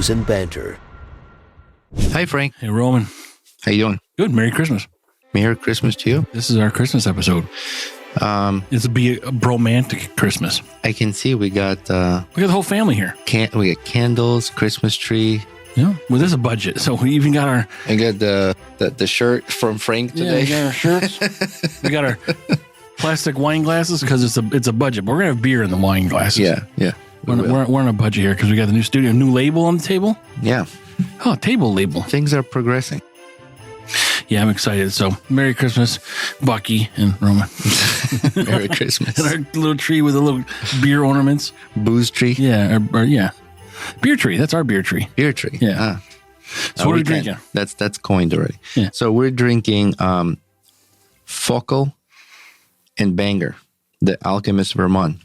Brews and Banter. Hi, Frank. Hey, Roman. How you doing? Good. Merry Christmas. Merry Christmas to you. This is our Christmas episode. It's be a bromantic Christmas. I can see we got the whole family here. we got candles, Christmas tree. Yeah. Well, there's a budget, so we even got our. I got the shirt from Frank today. Yeah, we got our shirts. We got our plastic wine glasses because it's a budget. But we're gonna have beer in the wine glasses. Yeah. We're on a budget here because we got the new studio, new label on the table. Yeah. Oh, table label. Things are progressing. Yeah, I'm excited. So, Merry Christmas, Bucky and Roman. Merry Christmas. And our little tree with the little beer ornaments. Booze tree. Yeah, yeah. Beer tree. That's our beer tree. Beer tree. Yeah. So what are we drinking? That's coined already. Yeah. So we're drinking Focal and Banger, the Alchemist Vermont.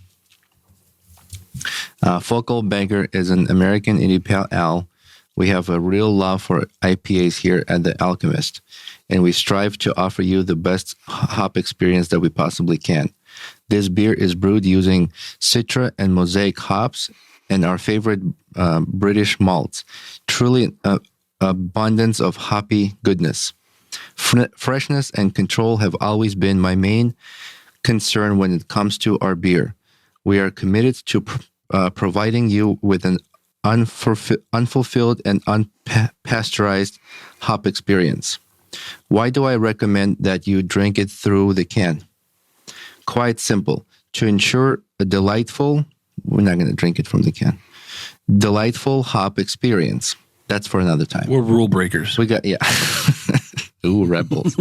Focal Banger is an American indie pale ale. We have a real love for IPAs here at the Alchemist, and we strive to offer you the best hop experience that we possibly can. This beer is brewed using Citra and Mosaic hops and our favorite British malts. Truly abundance of hoppy goodness. Freshness and control have always been my main concern when it comes to our beer. We are committed to providing you with an unfulfilled and unpasteurized hop experience. Why do I recommend that you drink it through the can? Quite simple. To ensure a delightful, we're not going to drink it from the can, delightful hop experience. That's for another time. We're rule breakers. We got, yeah. Ooh, rebels.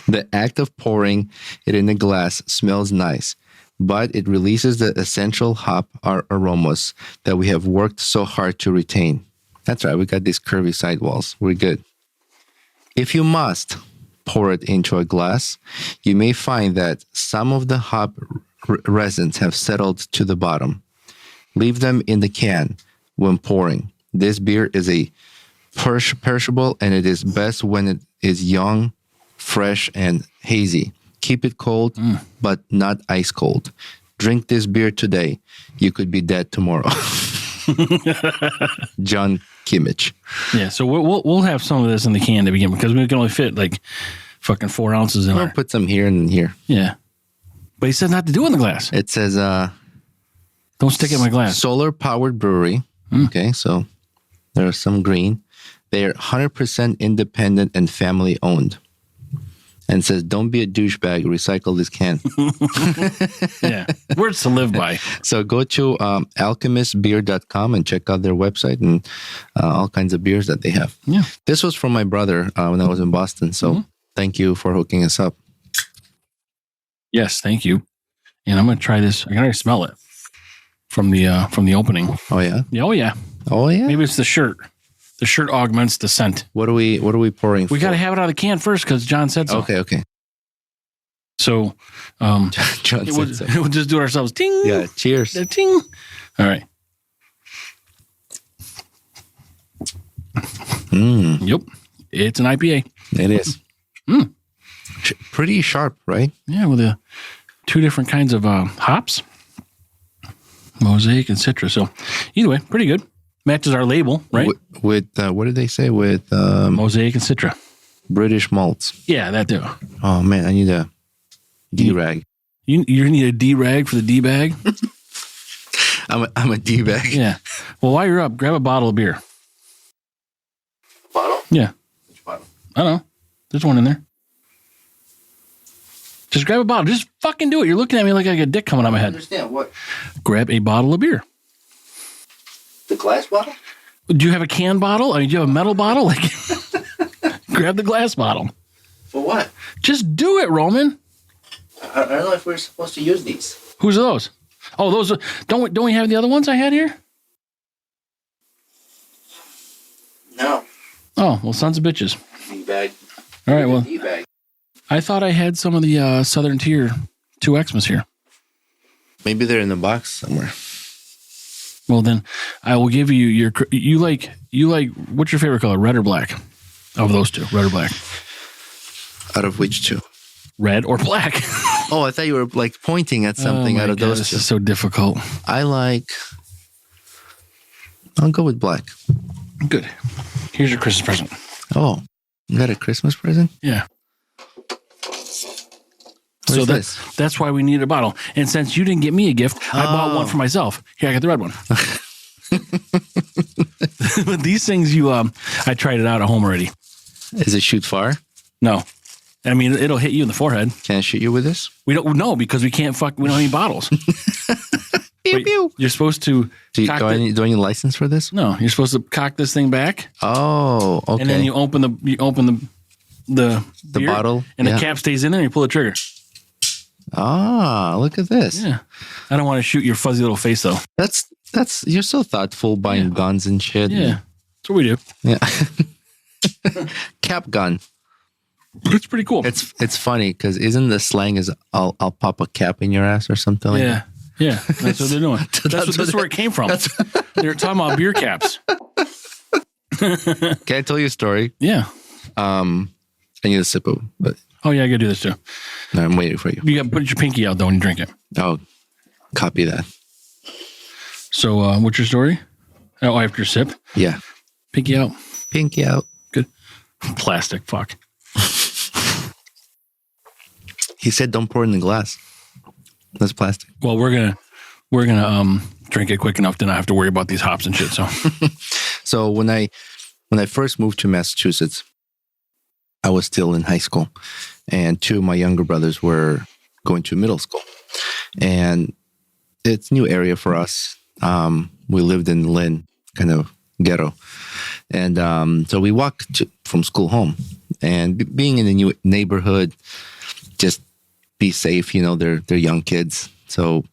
The act of pouring it in a glass smells nice, but it releases the essential hop aromas that we have worked so hard to retain. That's right, we got these curvy sidewalls. We're good. If you must pour it into a glass, you may find that some of the hop resins have settled to the bottom. Leave them in the can when pouring. This beer is a perishable, and it is best when it is young, fresh, and hazy. Keep it cold, but not ice cold. Drink this beer today. You could be dead tomorrow. John Kimmich. Yeah, so we'll have some of this in the can to begin because we can only fit like fucking 4 ounces in We'll there. put some here and here. Yeah, but he says not to do it in the glass. It says Don't stick it in my glass. solar powered brewery. Okay, so there's some green. They're 100% independent and family owned. And says, don't be a douchebag, recycle this can. Yeah, words to live by. So go to alchemistbeer.com and check out their website and all kinds of beers that they have. Yeah. This was from my brother when I was in Boston. So thank you for hooking us up. Yes, thank you. And I'm going to try this. I can already smell it from the opening. Oh, yeah? Oh, yeah. Oh, yeah? Maybe it's the shirt. The shirt augments the scent. What are we pouring for? We got to have it out of the can first because John said so. Okay. So, John said so. We'll just do it ourselves. Ting. Yeah, cheers. Ting. All right. Yep. It's an IPA. It is. Pretty sharp, right? Yeah, with two different kinds of hops. Mosaic and Citra. So, either way, pretty good. Matches our label, right? With what did they say? With Mosaic and Citra. British malts. Yeah, that too. Oh, man, I need a D-rag. You need a D-rag for the D-bag? I'm a D-bag. Yeah. Well, while you're up, grab a bottle of beer. Bottle? Yeah. Which bottle? I don't know. There's one in there. Just grab a bottle. Just fucking do it. You're looking at me like I got a dick coming out my head. I understand. What? Grab a bottle of beer. The glass bottle? Do you have a can bottle? I mean, do you have a metal bottle? Like, grab the glass bottle. For what? Just do it, Roman. I don't know if we're supposed to use these. Whose are those? Oh, those are, don't we have the other ones I had here? No. Oh, well, sons of bitches. D-bag. All right, well, D-bag. I thought I had some of the Southern Tier 2 Xmas here. Maybe they're in the box somewhere. Well, then I will give you you like, what's your favorite color, red or black? Of those two, red or black? Out of which two? Red or black? Oh, I thought you were like pointing at something out of those this two. is so difficult. I'll go with black. Good. Here's your Christmas present. Oh, you got a Christmas present? Yeah. What is this? That's why we need a bottle. And since you didn't get me a gift, I bought one for myself. Here, I got the red one. But these things, I tried it out at home already. Is it shoot far? No. I mean, it'll hit you in the forehead. Can I shoot you with this? We don't know because we don't have any bottles. Pew, pew. You're supposed to. Do I need a license for this? No, you're supposed to cock this thing back. Oh, okay. And then you open the beer, bottle, and the cap stays in there. And you pull the trigger. Ah, look at this. Yeah, I don't want to shoot your fuzzy little face though. That's you're so thoughtful buying guns and shit. Yeah, that's what we do. Yeah. Cap gun. It's pretty cool. It's funny because isn't the slang is I'll pop a cap in your ass or something like that? Yeah, that's what they're doing. That's where it came from. They were talking about beer caps. Can I tell you a story? Yeah. I need a sip of, but Oh yeah, I gotta do this too. no, I'm waiting for you. You got to put your pinky out though when you drink it. Oh, copy that. So, what's your story? Oh, after your sip, Yeah, pinky out. pinky out. Good. Plastic. Fuck. He said, "Don't pour it in the glass." That's plastic. Well, we're gonna drink it quick enough to not have to worry about these hops and shit. So, So when I first moved to Massachusetts, I was still in high school, and two of my younger brothers were going to middle school, and it's a new area for us. We lived in Lynn, kind of ghetto, and so we walked from school home, and being in a new neighborhood, just be safe. You know, they're young kids, so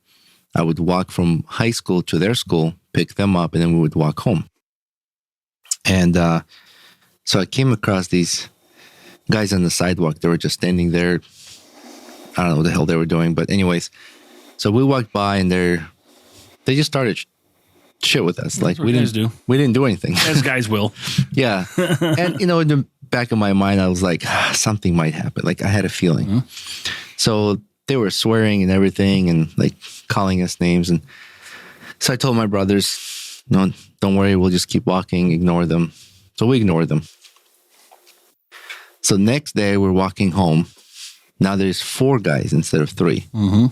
I would walk from high school to their school, pick them up, and then we would walk home. And so I came across these guys on the sidewalk. They were just standing there. I don't know what the hell they were doing, but anyways, so we walked by and they just started shit with us. Like we didn't do anything. as guys will. Yeah. And in the back of my mind, I was like, something might happen. Like I had a feeling. Mm-hmm. So they were swearing and everything and like calling us names. And so I told my brothers, no, don't worry. We'll just keep walking, ignore them. So we ignored them. So next day we're walking home. Now there's 4 guys instead of 3. Mm-hmm.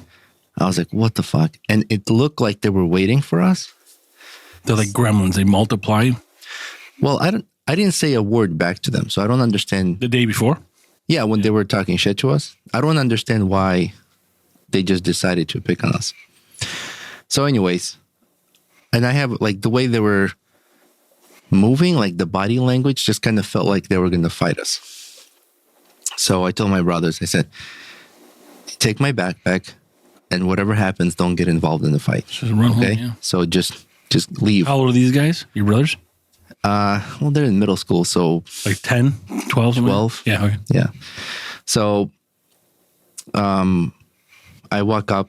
I was like, what the fuck? And it looked like they were waiting for us. They're like gremlins. They multiply. Well, I didn't say a word back to them. So I don't understand. The day before? Yeah, when they were talking shit to us. I don't understand why they just decided to pick on us. So anyways, and I have like the way they were moving, like the body language just kind of felt like they were going to fight us. So I told my brothers, I said, take my backpack and whatever happens, don't get involved in the fight. Just run home, yeah. So just leave. How old are these guys? Your brothers? Well, they're in middle school, so like 10, 12? 12. Yeah, okay. Yeah. So I walk up.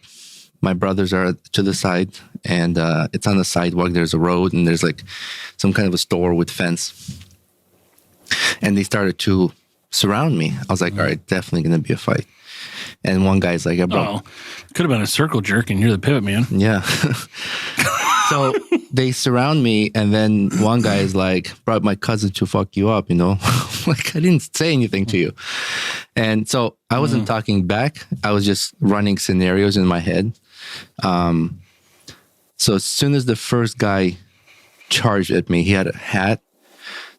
My brothers are to the side, and it's on the sidewalk. There's a road, and there's like some kind of a store with fence. And they started to surround me. I was like, all right, definitely going to be a fight. And one guy's like, could have been a circle jerk, and you're the pivot man. Yeah. So they surround me, and then one guy is like, brought my cousin to fuck you up, like I didn't say anything to you. And so I wasn't talking back. I was just running scenarios in my head. So as soon as the first guy charged at me, he had a hat.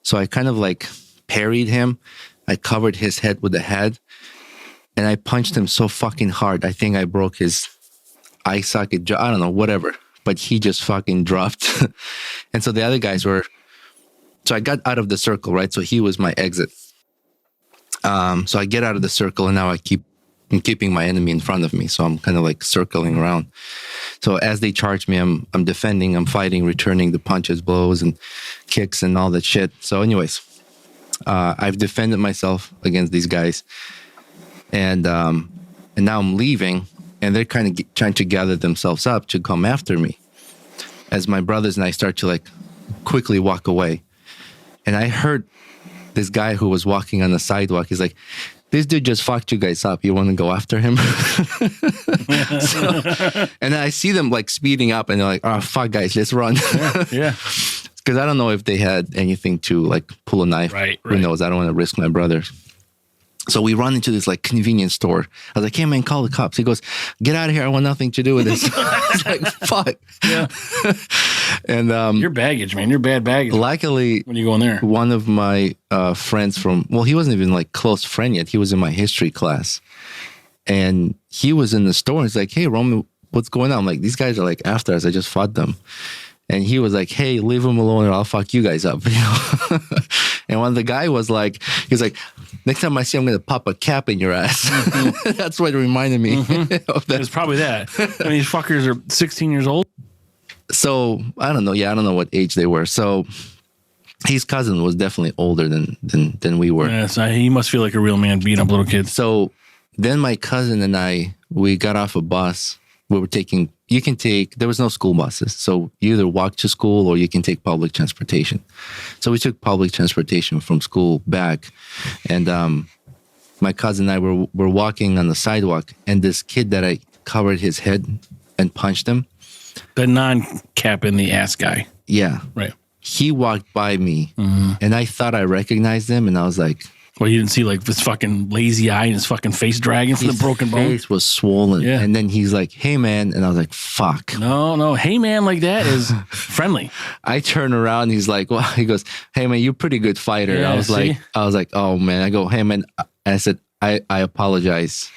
So I kind of like parried him. I covered his head with the hat, and I punched him so fucking hard. I think I broke his eye socket. I don't know, whatever. But he just fucking dropped. And so the other guys so I got out of the circle, right? So he was my exit. So I get out of the circle, and now I'm keeping my enemy in front of me. So I'm kind of like circling around. So as they charge me, I'm defending, I'm fighting, returning the punches, blows, and kicks and all that shit. So anyways, I've defended myself against these guys. And now I'm leaving. And they're kind of trying to gather themselves up to come after me as my brothers and I start to like quickly walk away. And I heard this guy who was walking on the sidewalk. He's like, this dude just fucked you guys up. You want to go after him? And I see them like speeding up, and they're like, oh, fuck, guys, let's run. Yeah. because I don't know if they had anything to like pull a knife. Right. Who knows? I don't want to risk my brother. So we run into this like convenience store. I was like, hey man, call the cops. He goes, get out of here. I want nothing to do with this. I was like, fuck. Yeah. And your baggage, man. Your bad baggage. Luckily, when you go in there, one of my friends he wasn't even like close friend yet. He was in my history class. And he was in the store. He's like, hey, Roman, what's going on? I'm like, these guys are like after us. I just fought them. And he was like, hey, leave them alone or I'll fuck you guys up. You know? And when the guy was like, he's like, next time I see him, I'm going to pop a cap in your ass. Mm-hmm. That's what it reminded me of that. It's probably that. And these fuckers are 16 years old. So I don't know. Yeah, I don't know what age they were. So his cousin was definitely older than we were. Yeah, so he must feel like a real man beating up little kids. So then my cousin and I, we got off a bus. We were taking, there was no school buses. So you either walk to school or you can take public transportation. So we took public transportation from school back. And my cousin and I were walking on the sidewalk. And this kid that I covered his head and punched him. The non-cap in the ass guy. Yeah. Right. He walked by me and I thought I recognized him. And I was like, well, you didn't see like this fucking lazy eye and his fucking face dragging from the broken bone? His face was swollen. Yeah. And then he's like, hey, man. And I was like, fuck. No. Hey, man, like that is friendly. I turn around and he's like, well, he goes, hey, man, you're a pretty good fighter. Yeah, I was like, oh, man. I go, hey, man. And I said, I apologize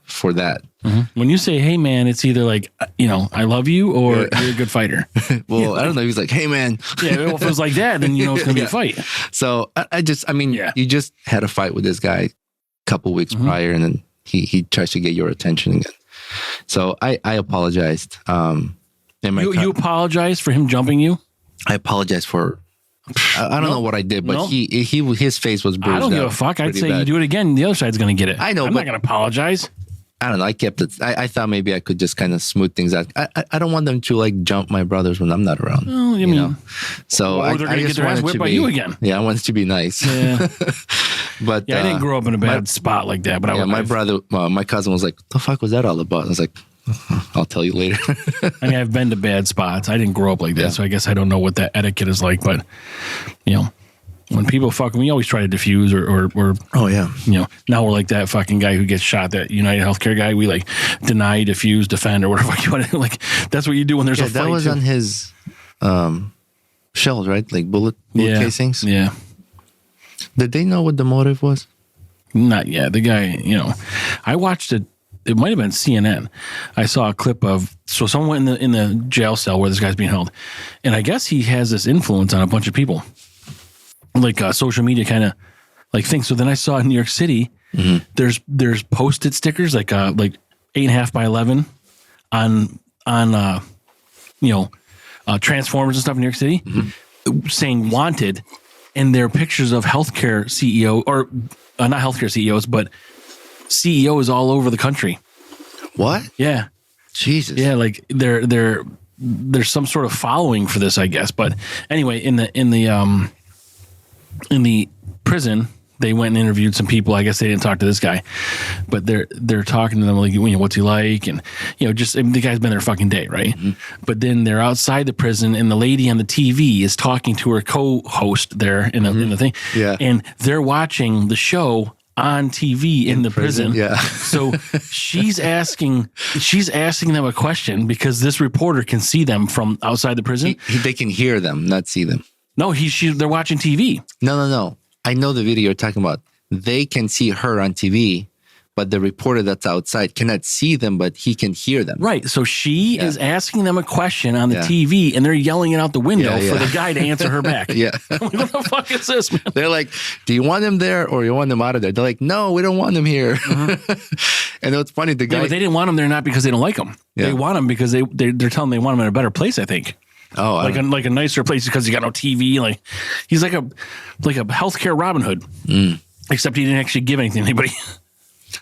for that. Mm-hmm. When you say, hey, man, it's either like, I love you or you're a good fighter. Well, I don't know. He was like, hey, man. Yeah, well, if it was like that, then it's going to be a fight. So you just had a fight with this guy a couple weeks prior, and then he tries to get your attention again. So I apologized. You apologized for him jumping you? I apologize for... I don't know what I did, but his face was bruised. I don't give a fuck. I'd say you do it again, the other side's going to get it. I know, I'm not going to apologize. I don't know. I kept it. I thought maybe I could just kind of smooth things out. I don't want them to like jump my brothers when I'm not around. Oh, you know? So they're going to get their ass whipped by you again. Yeah, I want it to be nice. Yeah. But I didn't grow up in a bad spot like that. But my cousin was like, "What the fuck was that all about?" I was like, "I'll tell you later." I mean, I've been to bad spots. I didn't grow up like that, so I guess I don't know what that etiquette is like. But when people fuck, we always try to diffuse or oh yeah, now we're like that fucking guy who gets shot, that United Healthcare guy. We like deny, diffuse, defend, or whatever you want to do. Like that's what you do when there's a fight. That was on his shells, right? Like bullet casings. Yeah. Did they know what the motive was? Not yet. The guy, I watched it. It might have been CNN. I saw a clip of someone in the jail cell where this guy's being held, and I guess he has this influence on a bunch of people. Like social media kind of like thing. So then I saw in New York City, there's Post-it stickers like 8.5 by 11 on Transformers and stuff in New York City, saying wanted, and they're pictures of healthcare CEO or not healthcare CEOs, but CEOs all over the country. What? Yeah. Jesus. Yeah, like there's some sort of following for this, I guess. But anyway, in the prison, they went and interviewed some people. I guess they didn't talk to this guy, but they're talking to them like, what's he like? And, the guy's been there a fucking day, right? Mm-hmm. But then they're outside the prison and the lady on the TV is talking to her co-host there in the thing. Yeah. And they're watching the show on TV in the prison. Yeah. So she's asking them a question because this reporter can see them from outside the prison. They can hear them, not see them. No, they're watching TV. No. I know the video you're talking about. They can see her on TV, but the reporter that's outside cannot see them, but he can hear them. Right. So she is asking them a question on the TV, and they're yelling it out the window for the guy to answer her back. Yeah. What the fuck is this, man? They're like, do you want them there or you want them out of there? They're like, no, we don't want them here. And it's funny, the guy... but they didn't want them there not because they don't like them. Yeah. They want them because they're telling them they want them in a better place, I think. Oh, like a nicer place because you got no TV. Like he's like a healthcare Robin Hood, except he didn't actually give anything to anybody.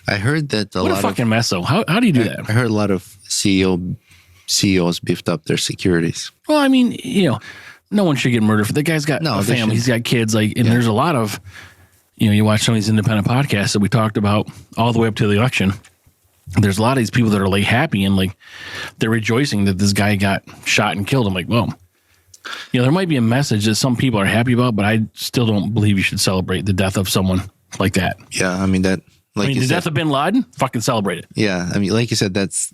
I heard that what a fucking mess though. How do you do that? I heard a lot of CEOs beefed up their securities. Well, I mean, no one should get murdered. The guy's got a family. He's got kids. There's a lot of, you watch some of these independent podcasts that we talked about all the way up to the election. There's a lot of these people that are like happy and like they're rejoicing that this guy got shot and killed. I'm like, well, There might be a message that some people are happy about, but I still don't believe you should celebrate the death of someone like that. Yeah, I mean that. Like the death of Bin Laden, fucking celebrate it. Yeah, I mean, like you said, that's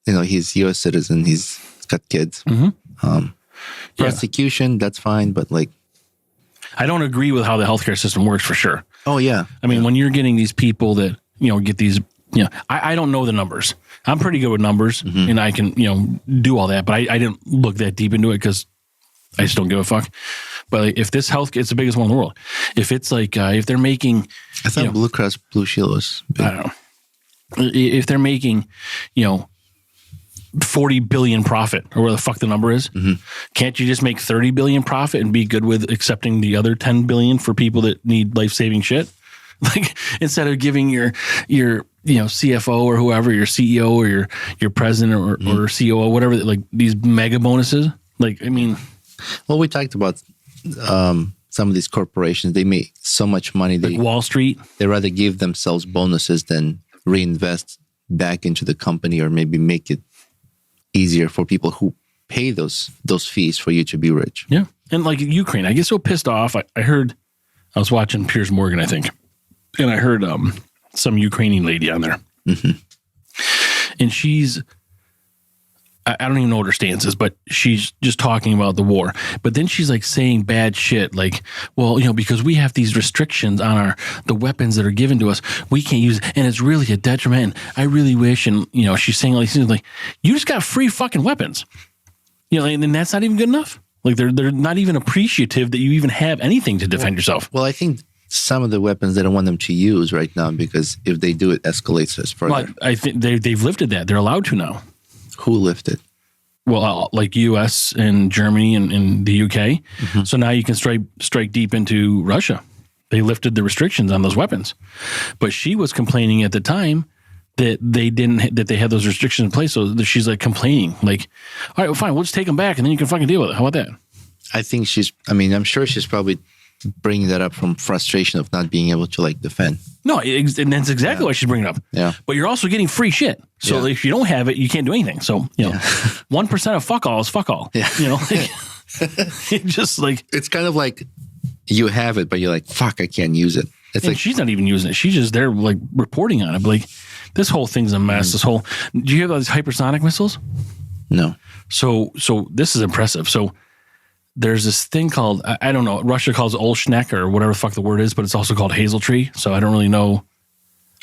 he's U.S. citizen. He's got kids. Prosecution, that's fine, but like, I don't agree with how the healthcare system works for sure. Oh yeah, I mean, when you're getting these people that get these, I don't know the numbers. I'm pretty good with numbers, and I can do all that, but I didn't look that deep into it because I just don't give a fuck. But like, if this health, it's the biggest one in the world. If it's like if they're making, I thought Blue Cross Blue Shield was big. I don't know. If they're making 40 billion profit or where the fuck the number is, can't you just make 30 billion profit and be good with accepting the other 10 billion for people that need life-saving shit? Like, instead of giving your CFO or whoever, your CEO or your president or COO, whatever, like these mega bonuses. Like, I mean, well, we talked about some of these corporations. They make so much money. Like Wall Street. They rather give themselves bonuses than reinvest back into the company, or maybe make it easier for people who pay those fees for you to be rich. Yeah. And like Ukraine, I get so pissed off. I heard, I was watching Piers Morgan, I think, and I heard some Ukrainian lady on there. And she's, I don't even know what her stance is, but she's just talking about the war. But then she's like saying bad shit, like, well, because we have these restrictions on the weapons that are given to us, we can't use it, and it's really a detriment. And I really wish, and she's saying all these things like, you just got free fucking weapons, and that's not even good enough. Like they're not even appreciative that you even have anything to defend yourself. Well, I think some of the weapons they don't want them to use right now, because if they do, it escalates us further. Well, I think they've lifted that. They're allowed to now. Who lifted? Well, like U.S. and Germany and the U.K. So now you can strike deep into Russia. They lifted the restrictions on those weapons. But she was complaining at the time that they had those restrictions in place. So she's like complaining, like, all right, well, fine, we'll just take them back and then you can fucking deal with it. How about that? I think I'm sure she's probably bringing that up from frustration of not being able to like defend. No, and that's exactly why she's bringing it up. Yeah. But you're also getting free shit. So if you don't have it, you can't do anything. So, 1% of fuck all is fuck all. Yeah. It just like, it's kind of like you have it, but you're like, fuck, I can't use it. It's like, she's not even using it. She's just there like reporting on it. But like, this whole thing's a mess. Do you have those hypersonic missiles? No. So this is impressive. So there's this thing called, I don't know, Russia calls it Olschneck or whatever the fuck the word is, but it's also called hazel tree. So I don't really know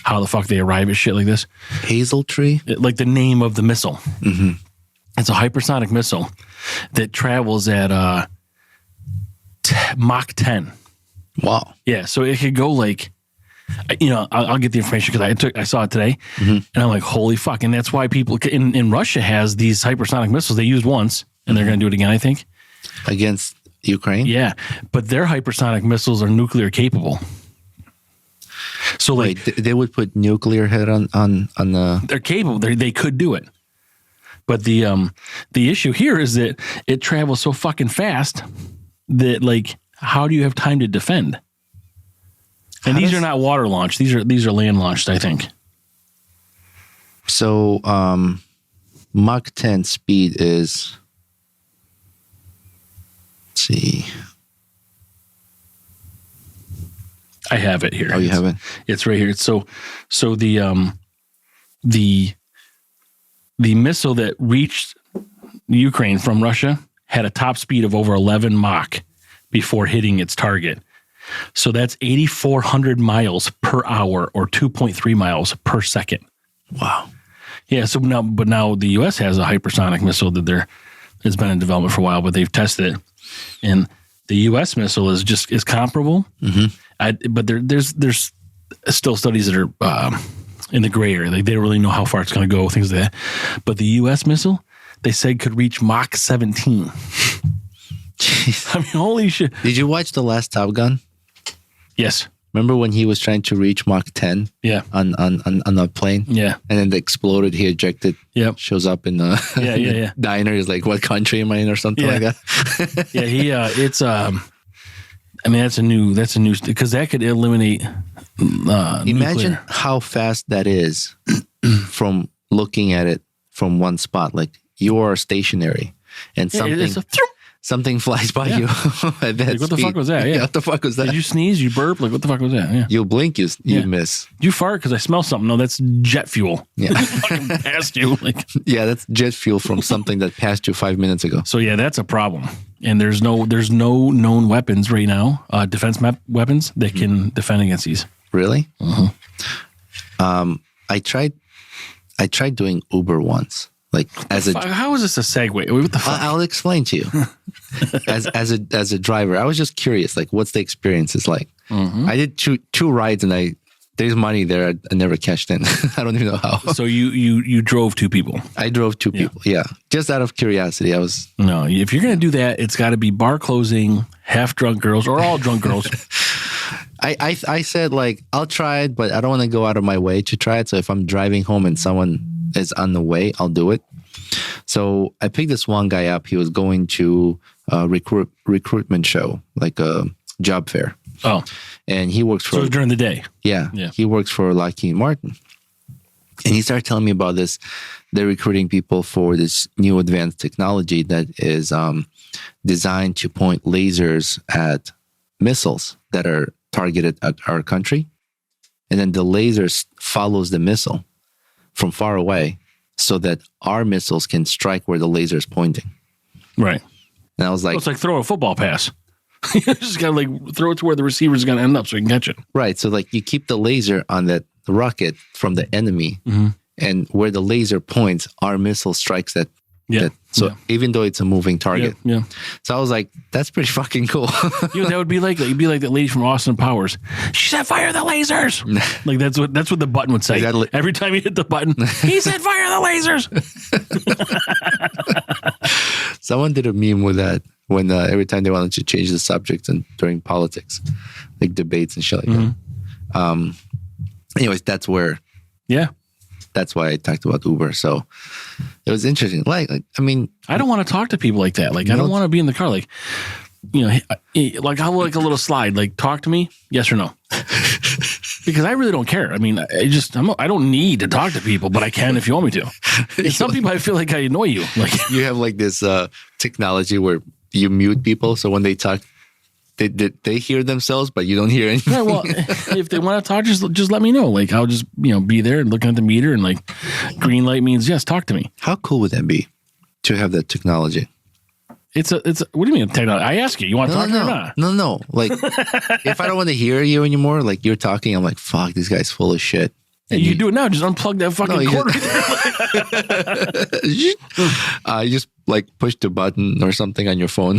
how the fuck they arrive at shit like this. Hazel tree? Like the name of the missile. It's a hypersonic missile that travels at Mach 10. Wow. Yeah, so it could go like, I'll get the information because I saw it today, and I'm like, holy fuck. And that's why people in Russia has these hypersonic missiles they used once, and they're going to do it again, I think. Against Ukraine? Yeah, but their hypersonic missiles are nuclear capable. So like, they would put nuclear head on the... They're capable. They could do it. But the issue here is that it travels so fucking fast that like, how do you have time to defend? And these are not water launched. These are land launched, I think. So Mach 10 speed is... Let's see. I have it here. Oh, you have it? It's right here. So the missile that reached Ukraine from Russia had a top speed of over 11 Mach before hitting its target. So that's 8,400 miles per hour or 2.3 miles per second. Wow. Yeah. So now the U.S. has a hypersonic missile that has been in development for a while, but they've tested it, and the U.S. missile is comparable. But there's still studies that are in the gray area. Like they don't really know how far it's going to go, things like that. But the U.S. missile, they said, could reach Mach 17. Jeez. I mean, holy shit. Did you watch the last Top Gun? Yes. Remember when he was trying to reach Mach 10? Yeah. On a plane? Yeah. And then it exploded. He ejected. Yep. Shows up in the diner. He's like, what country am I in or something like that? Yeah. It's I mean, that's a new because that could eliminate. Imagine nuclear. How fast that is from looking at it from one spot. Like you are stationary, and something something flies by you at that what the speed. fuck was that? Yeah. What the fuck was that? Did you sneeze? You burp? Like, what the fuck was that? Yeah. You blink, you miss. You fart because I smell something. No, that's jet fuel. Yeah. Fucking past you. Like, Yeah, that's jet fuel from something that passed you 5 minutes ago. so yeah, that's a problem. And there's no known weapons right now, defense weapons that can defend against these. Really? I tried doing Uber once. Like How is this a segue? What the fuck? I'll explain to you. as a driver, I was just curious, like what's the experience is like. I did two rides and there's money there I never cashed in. I don't even know how. So you drove two people. I drove two people. Yeah. Just out of curiosity. No, if you're gonna do that, it's gotta be bar closing, half drunk girls, or all drunk girls. I said like I'll try it, but I don't want to go out of my way to try it. So if I'm driving home and someone is on the way, I'll do it. So I picked this one guy up. He was going to a recruitment show, like a job fair. Oh, and he works for during the day. Yeah, he works for Lockheed Martin. And he started telling me about this. They're recruiting people for this new advanced technology that is designed to point lasers at missiles that are targeted at our country. And then the lasers follows the missile from far away so that our missiles can strike where the laser is pointing. Right. And I was like... it's like throwing a football pass. You just got to like throw it to where the receiver is going to end up so you can catch it. Right. So like you keep the laser on that rocket from the enemy, and where the laser points, our missile strikes that. Yeah. Even though it's a moving target. Yeah. So I was like, that's pretty fucking cool. That would be like you'd be like that lady from Austin Powers. She said, "Fire the lasers!" Like that's what the button would say. Every time you hit the button, he said, "Fire the lasers!" Someone did a meme with that when every time they wanted to change the subject and during politics, like debates and shit like that. Anyways, that's where. Yeah. That's why I talked about Uber. So it was interesting. Like I mean, I don't want to talk to people like that. Like, I don't want to be in the car. Like, like I'll like a little slide. Like, talk to me, yes or no? Because I really don't care. I mean, I don't need to talk to people, but I can if you want me to. And some people, I feel like I annoy you. Like you have like this technology where you mute people, so when they talk, they hear themselves, but you don't hear anything. Yeah, well, if they want to talk, just let me know. Like I'll just be there and looking at the meter, and like green light means yes, talk to me. How cool would that be to have that technology? It's what do you mean technology? I ask you want to talk to me or not? No. Like if I don't want to hear you anymore, like you're talking, I'm like, fuck, this guy's full of shit. And you do it now. Just unplug that fucking cord. You just like push the button or something on your phone,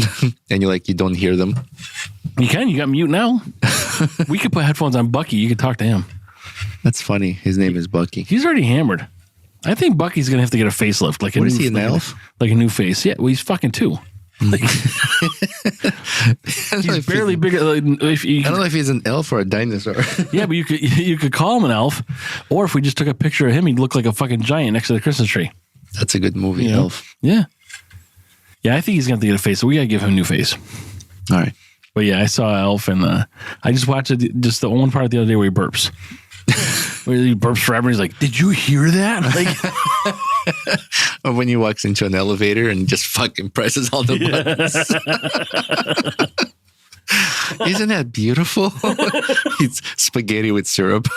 and you don't hear them. You can. You got mute now. We could put headphones on Bucky. You could talk to him. That's funny. His name is Bucky. He's already hammered. I think Bucky's gonna have to get a facelift. Like, what is he, an elf? Like a new face. Yeah. Well, he's fucking 2. Like, he's barely bigger. Like, I don't know if he's an elf or a dinosaur. Yeah, but you could call him an elf, or if we just took a picture of him, he'd look like a fucking giant next to the Christmas tree. That's a good movie, Elf. Yeah, I think he's gonna have to get a face. So we gotta give him a new face. All right. But yeah, I saw Elf, and I just watched it. Just the one part the other day where he burps. Where he burps forever. He's like, "Did you hear that?" Like. Or when he walks into an elevator and just fucking presses all the buttons. Isn't that beautiful? It's spaghetti with syrup.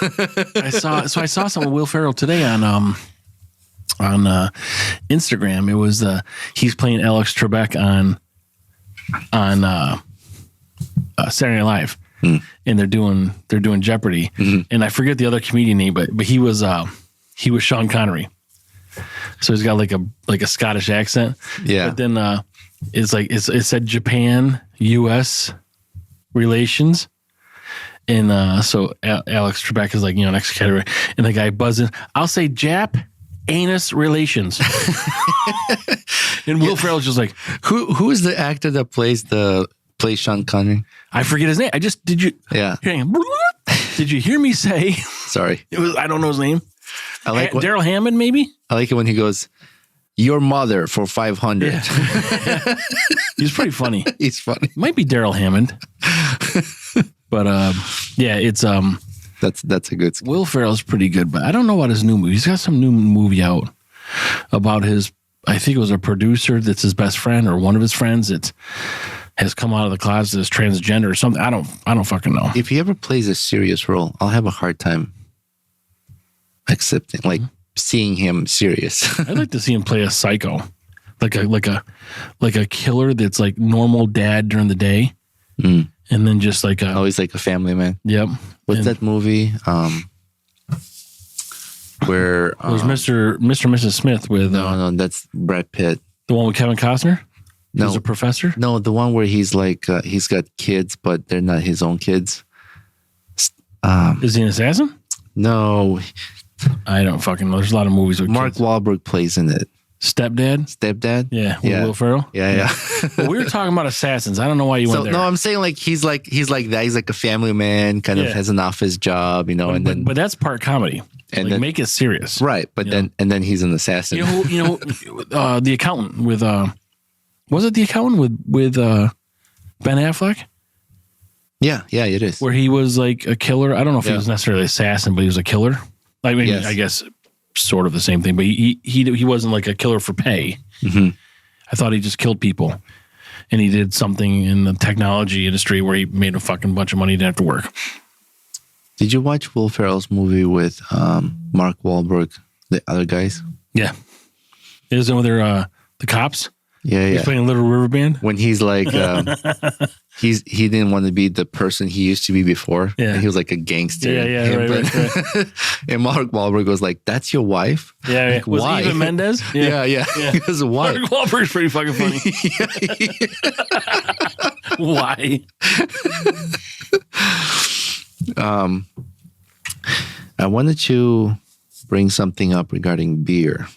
I saw some of Will Ferrell today on Instagram. It was he's playing Alex Trebek on Saturday Night Live, and they're doing Jeopardy, and I forget the other comedian name, but he was Sean Connery. So he's got like a Scottish accent. Yeah. But then it's like it said Japan US relations, and so Alex Trebek is like next category, and the guy buzzing. I'll say Jap anus relations. And Will Ferrell's just like, who is the actor that plays Sean Connery? I forget his name. Did you? Yeah. Did you hear me say? Sorry. I don't know his name. I like Daryl Hammond, maybe. I like it when he goes, "Your mother for 500." Yeah. He's pretty funny. He's funny. Might be Daryl Hammond, but yeah, it's that's a good skill. Will Ferrell's pretty good, but I don't know about his new movie. He's got some new movie out about his I think it was a producer that's his best friend or one of his friends that has come out of the closet as transgender or something. I don't fucking know. If he ever plays a serious role, I'll have a hard time accepting, like seeing him serious. I'd like to see him play a psycho, like a killer that's like normal dad during the day, and then just like always like a family man. Yep. What's that movie? Where it was Mr. and Mrs. Smith with no, that's Brad Pitt. The one with Kevin Costner. No, he's a professor. No, the one where he's like he's got kids, but they're not his own kids. Is he an assassin? No, I don't fucking know. There's a lot of movies with Mark kids. Wahlberg plays in it. Stepdad. Yeah, with Will Ferrell. Yeah. But we were talking about assassins. I don't know why you went there. No, I'm saying like he's like that. He's like a family man, kind of has an office job, but that's part comedy. And like, then make it serious, right? But then he's an assassin. The accountant with was it the accountant with Ben Affleck? Yeah, it is. Where he was like a killer. I don't know if he was necessarily an assassin, but he was a killer. I mean, I guess sort of the same thing, but he wasn't like a killer for pay. Mm-hmm. I thought he just killed people, and he did something in the technology industry where he made a fucking bunch of money. He didn't have to work. Did you watch Will Ferrell's movie with Mark Wahlberg, the other guys? Yeah. Isn't with the cops? Yeah. He's playing Little River Band. When he's like, he didn't want to be the person he used to be before. Yeah. And he was like a gangster. Yeah, right. And Mark Wahlberg was like, "That's your wife?" Yeah. Like, was why? it Eva Mendes? Yeah. He was a wife. Mark Wahlberg's pretty fucking funny. Why? I wanted to bring something up regarding beer.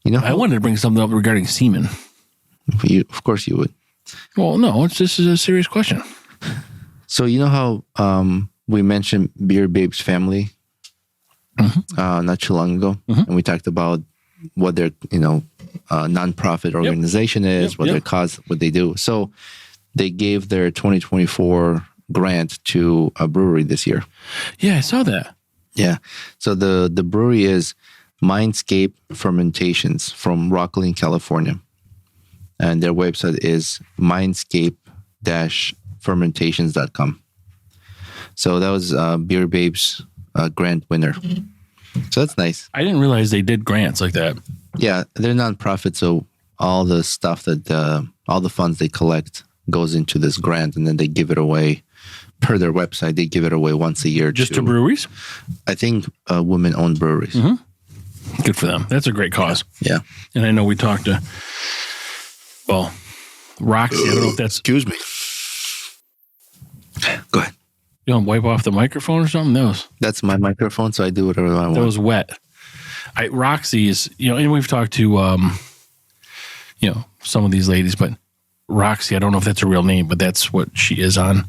I wanted to bring something up regarding semen. Of course you would. Well, no, this is a serious question. So you know how we mentioned Beer Babes Family not too long ago, and we talked about what their nonprofit organization is, what their cause, what they do. So they gave their 2024 grant to a brewery this year. Yeah, I saw that. Yeah. So the brewery is Mindscape Fermentations from Rocklin, California. And their website is mindscape-fermentations.com. So that was Beer Babes grant winner. So that's nice. I didn't realize they did grants like that. Yeah, they're nonprofit, so all the stuff that all the funds they collect goes into this grant, and then they give it away per their website. They give it away once a year. Just to breweries? I think women-owned breweries. Mm-hmm. Good for them. That's a great cause. Yeah. And I know we talked to, Roxy. I don't know if that's... Excuse me. Go ahead. You want to wipe off the microphone or something? No. That's my microphone, so I do whatever I want. That was wet. Roxy is, and we've talked to, some of these ladies, but Roxy, I don't know if that's a real name, but that's what she is on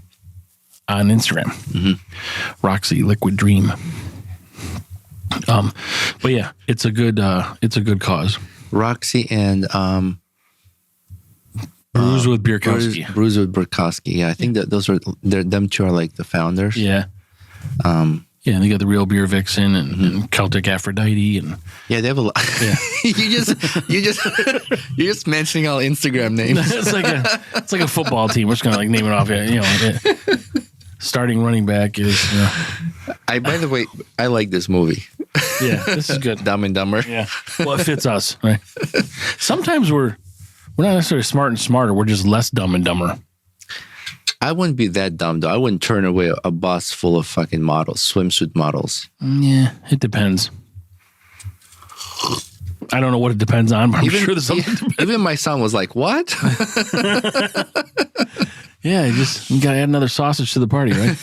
Instagram. Mm-hmm. Roxy Liquid Dream. But yeah, it's a good cause. Roxy and Brews with Bierkowski. Brews with Bierkowski. Yeah, I think that them two are like the founders. Yeah. And they got the Real Beer Vixen and Celtic Aphrodite and they have a lot. Yeah. you're just mentioning all Instagram names. it's like a football team. We're just gonna name it off. Starting running back is. By the way, I like this movie. Yeah, this is good. Dumb and Dumber. Yeah. Well, it fits us, right? Sometimes we're not necessarily smart and smarter. We're just less dumb and dumber. I wouldn't be that dumb, though. I wouldn't turn away a bus full of fucking models, swimsuit models. Yeah, it depends. I don't know what it depends on, but I'm sure there's something. Even my son was like, "What?" Yeah, you got to add another sausage to the party, right?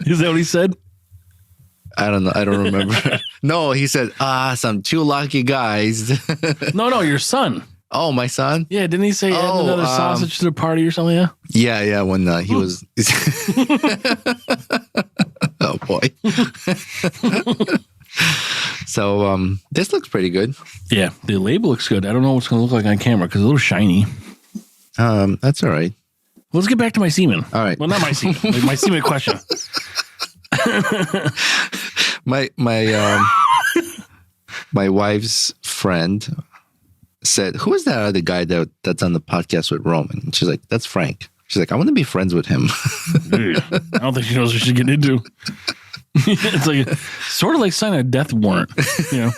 Is that what he said? I don't know. I don't remember. No, he said, some two lucky guys. No, your son. Oh, my son? Yeah, didn't he say add another sausage to the party or something? Yeah. Yeah. When he was. Oh boy. So this looks pretty good. Yeah, the label looks good. I don't know what it's going to look like on camera because it's a little shiny. That's all right. Let's get back to my semen. All right. Well, not my semen. My semen question. My wife's friend said, "Who is that other guy that's on the podcast with Roman?" And she's like, "That's Frank." She's like, "I want to be friends with him." Dude, I don't think she knows what she's getting into. It's like sort of like signing a death warrant, you know.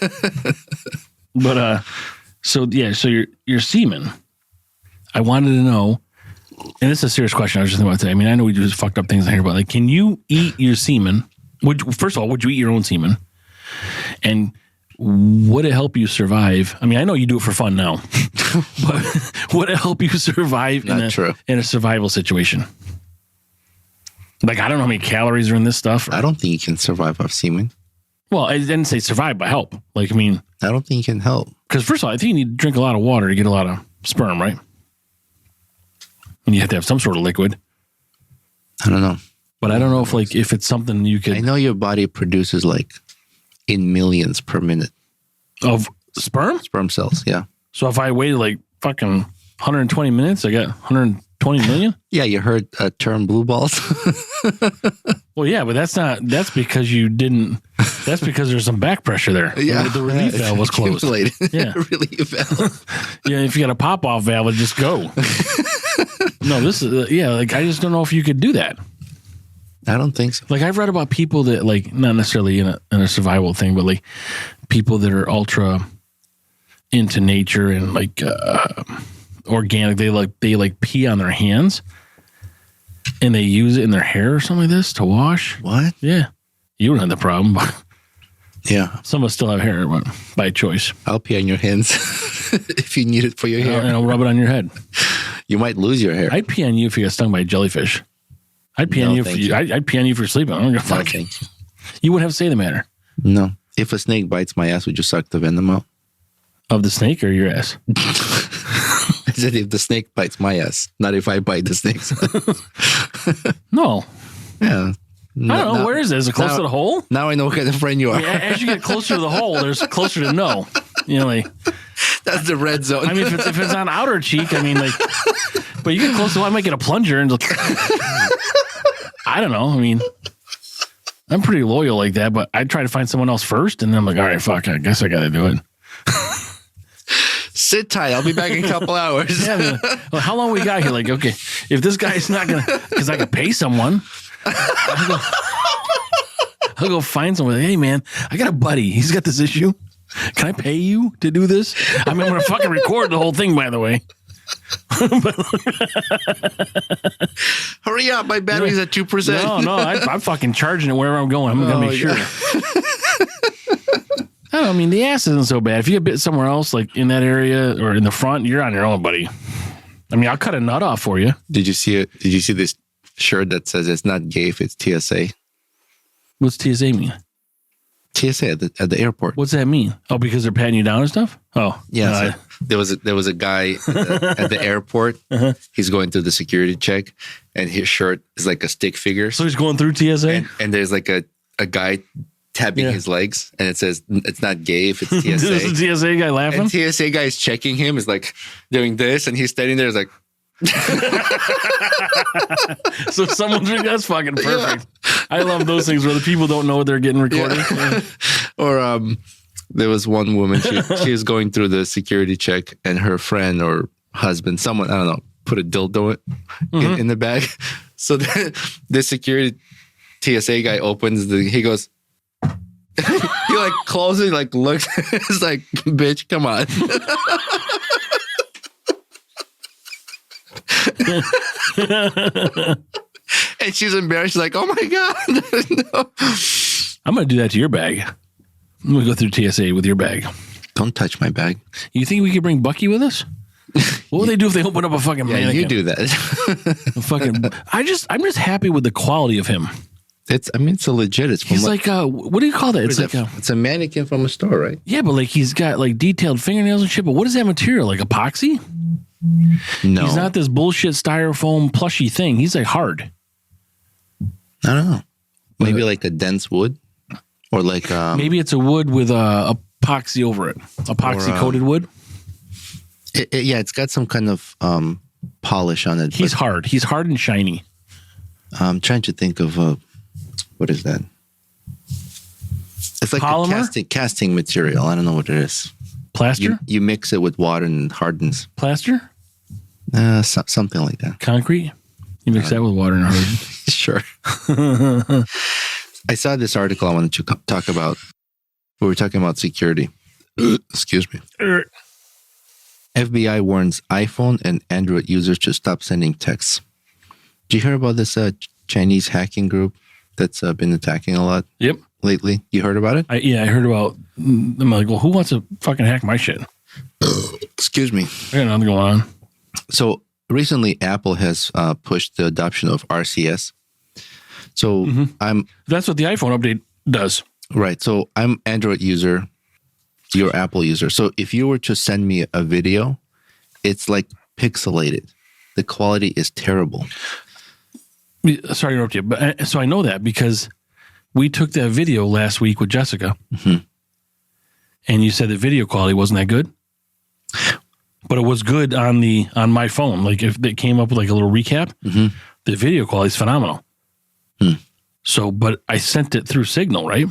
But so your semen. I wanted to know, and this is a serious question. I was just thinking about today. I mean, I know we just fucked up things I hear about. Like, can you eat your semen? First of all, would you eat your own semen? And would it help you survive? I mean, I know you do it for fun now, but would it help you survive in a survival situation? Like, I don't know how many calories are in this stuff. I don't think you can survive off semen. Well, I didn't say survive, but help. Like, I mean, I don't think you can help. Because first of all, I think you need to drink a lot of water to get a lot of sperm, right? And you have to have some sort of liquid. I don't know. But I don't know if it's something you could... I know your body produces like in millions per minute. Of sperm? Sperm cells, yeah. So if I waited like fucking 120 minutes, I got 120 million? Yeah, you heard a term blue balls? Well, yeah, but that's because you didn't... That's because there's some back pressure there. Yeah. The relief valve was closed. Yeah. Relief valve. Yeah, if you got a pop-off valve, it'd just go. No, this is... like, I just don't know if you could do that. I don't think so. Like, I've read about people that, like, not necessarily in a survival thing, but, like, people that are ultra into nature and, like, organic. They pee on their hands and they use it in their hair or something like this to wash. What? Yeah. You don't have the problem, but yeah. Some of us still have hair, but by choice. I'll pee on your hands if you need it for your hair. And I'll rub it on your head. You might lose your hair. I'd pee on you if you got stung by a jellyfish. I'd pee on you I'd pee on you for sleeping. I don't give a fuck. You wouldn't have to say the matter. No. If a snake bites my ass, would you suck the venom out? Of the snake or your ass? I said if the snake bites my ass, not if I bite the snake's. No. Yeah. I don't know. Where is it? Is it close to the hole? Now I know what kind of friend you are. Yeah, as you get closer to the hole, there's closer to no. You know, like... That's the red zone. I mean, if it's on outer cheek, I mean, like... But you get close to it, I might get a plunger and... I don't know. I mean... I'm pretty loyal like that, but I try to find someone else first, and then I'm like, all right, fuck, I guess I got to do it. Sit tight. I'll be back in a couple hours. Yeah, I mean, well, how long we got here? Like, okay, if this guy's not going to, because I could pay someone, I'll go find someone. Hey, man, I got a buddy. He's got this issue. Can I pay you to do this? I mean, I'm going to fucking record the whole thing, by the way. Hurry up, my battery's at 2%. No, I'm fucking charging it wherever I'm going. I'm going to make sure. I don't know, I mean, the ass isn't so bad. If you get bit somewhere else, like in that area or in the front, you're on your own, buddy. I mean, I'll cut a nut off for you. Did you see it? Did you see this shirt that says it's not gay if it's TSA? What's TSA mean? TSA at the airport. What's that mean? Oh, because they're patting you down and stuff? Oh, yeah. So there was a guy at the airport. Uh-huh. He's going through the security check, and his shirt is like a stick figure. So he's going through TSA, and there's like a guy tapping his legs, and it says it's not gay if it's TSA. There's a TSA guy laughing. And TSA guy is checking him. Is like doing this, and he's standing there. Is like. So someone's that's fucking perfect. Yeah. I love those things where the people don't know what they're getting recorded. Yeah. Or there was one woman, she was going through the security check, and her friend or husband, someone, I don't know, put a dildo in the bag. So the security TSA guy opens he goes, he like closes, like looks, it's like, bitch, come on. And she's embarrassed. She's like, oh my God. No. I'm going to do that to your bag. I'm going to go through TSA with your bag. Don't touch my bag. You think we could bring Bucky with us? What would they do if they open up a fucking mannequin? You do that. I'm just happy with the quality of him. It's a legit. It's he's like what do you call that? It's a mannequin from a store, right? Yeah, but like he's got like detailed fingernails and shit. But what is that material? Like epoxy? No, he's not this bullshit styrofoam plushy thing. He's like hard. I don't know. Maybe like a dense wood, or like maybe it's a wood with epoxy over it, epoxy coated wood. It's got some kind of polish on it. He's hard. He's hard and shiny. I'm trying to think of what is that? It's like Polymer? a casting material. I don't know what it is. Plaster? You mix it with water and it hardens. Plaster? Something like that. Concrete? You mix that with water and hardens. Sure. I saw this article I wanted to talk about. We were talking about security. Excuse me. FBI warns iPhone and Android users to stop sending texts. Did you hear about this Chinese hacking group that's been attacking a lot? Yep. Lately? You heard about it? I heard about. I'm like, well, who wants to fucking hack my shit? Excuse me. I got nothing going on. So recently, Apple has pushed the adoption of RCS. So That's what the iPhone update does. Right. So I'm Android user. You're Apple user. So if you were to send me a video, it's like pixelated. The quality is terrible. Sorry to interrupt you, but so I know that because we took that video last week with Jessica, and you said the video quality wasn't that good, but it was good on my phone. Like if it came up with like a little recap, the video quality is phenomenal. So, but I sent it through Signal, right?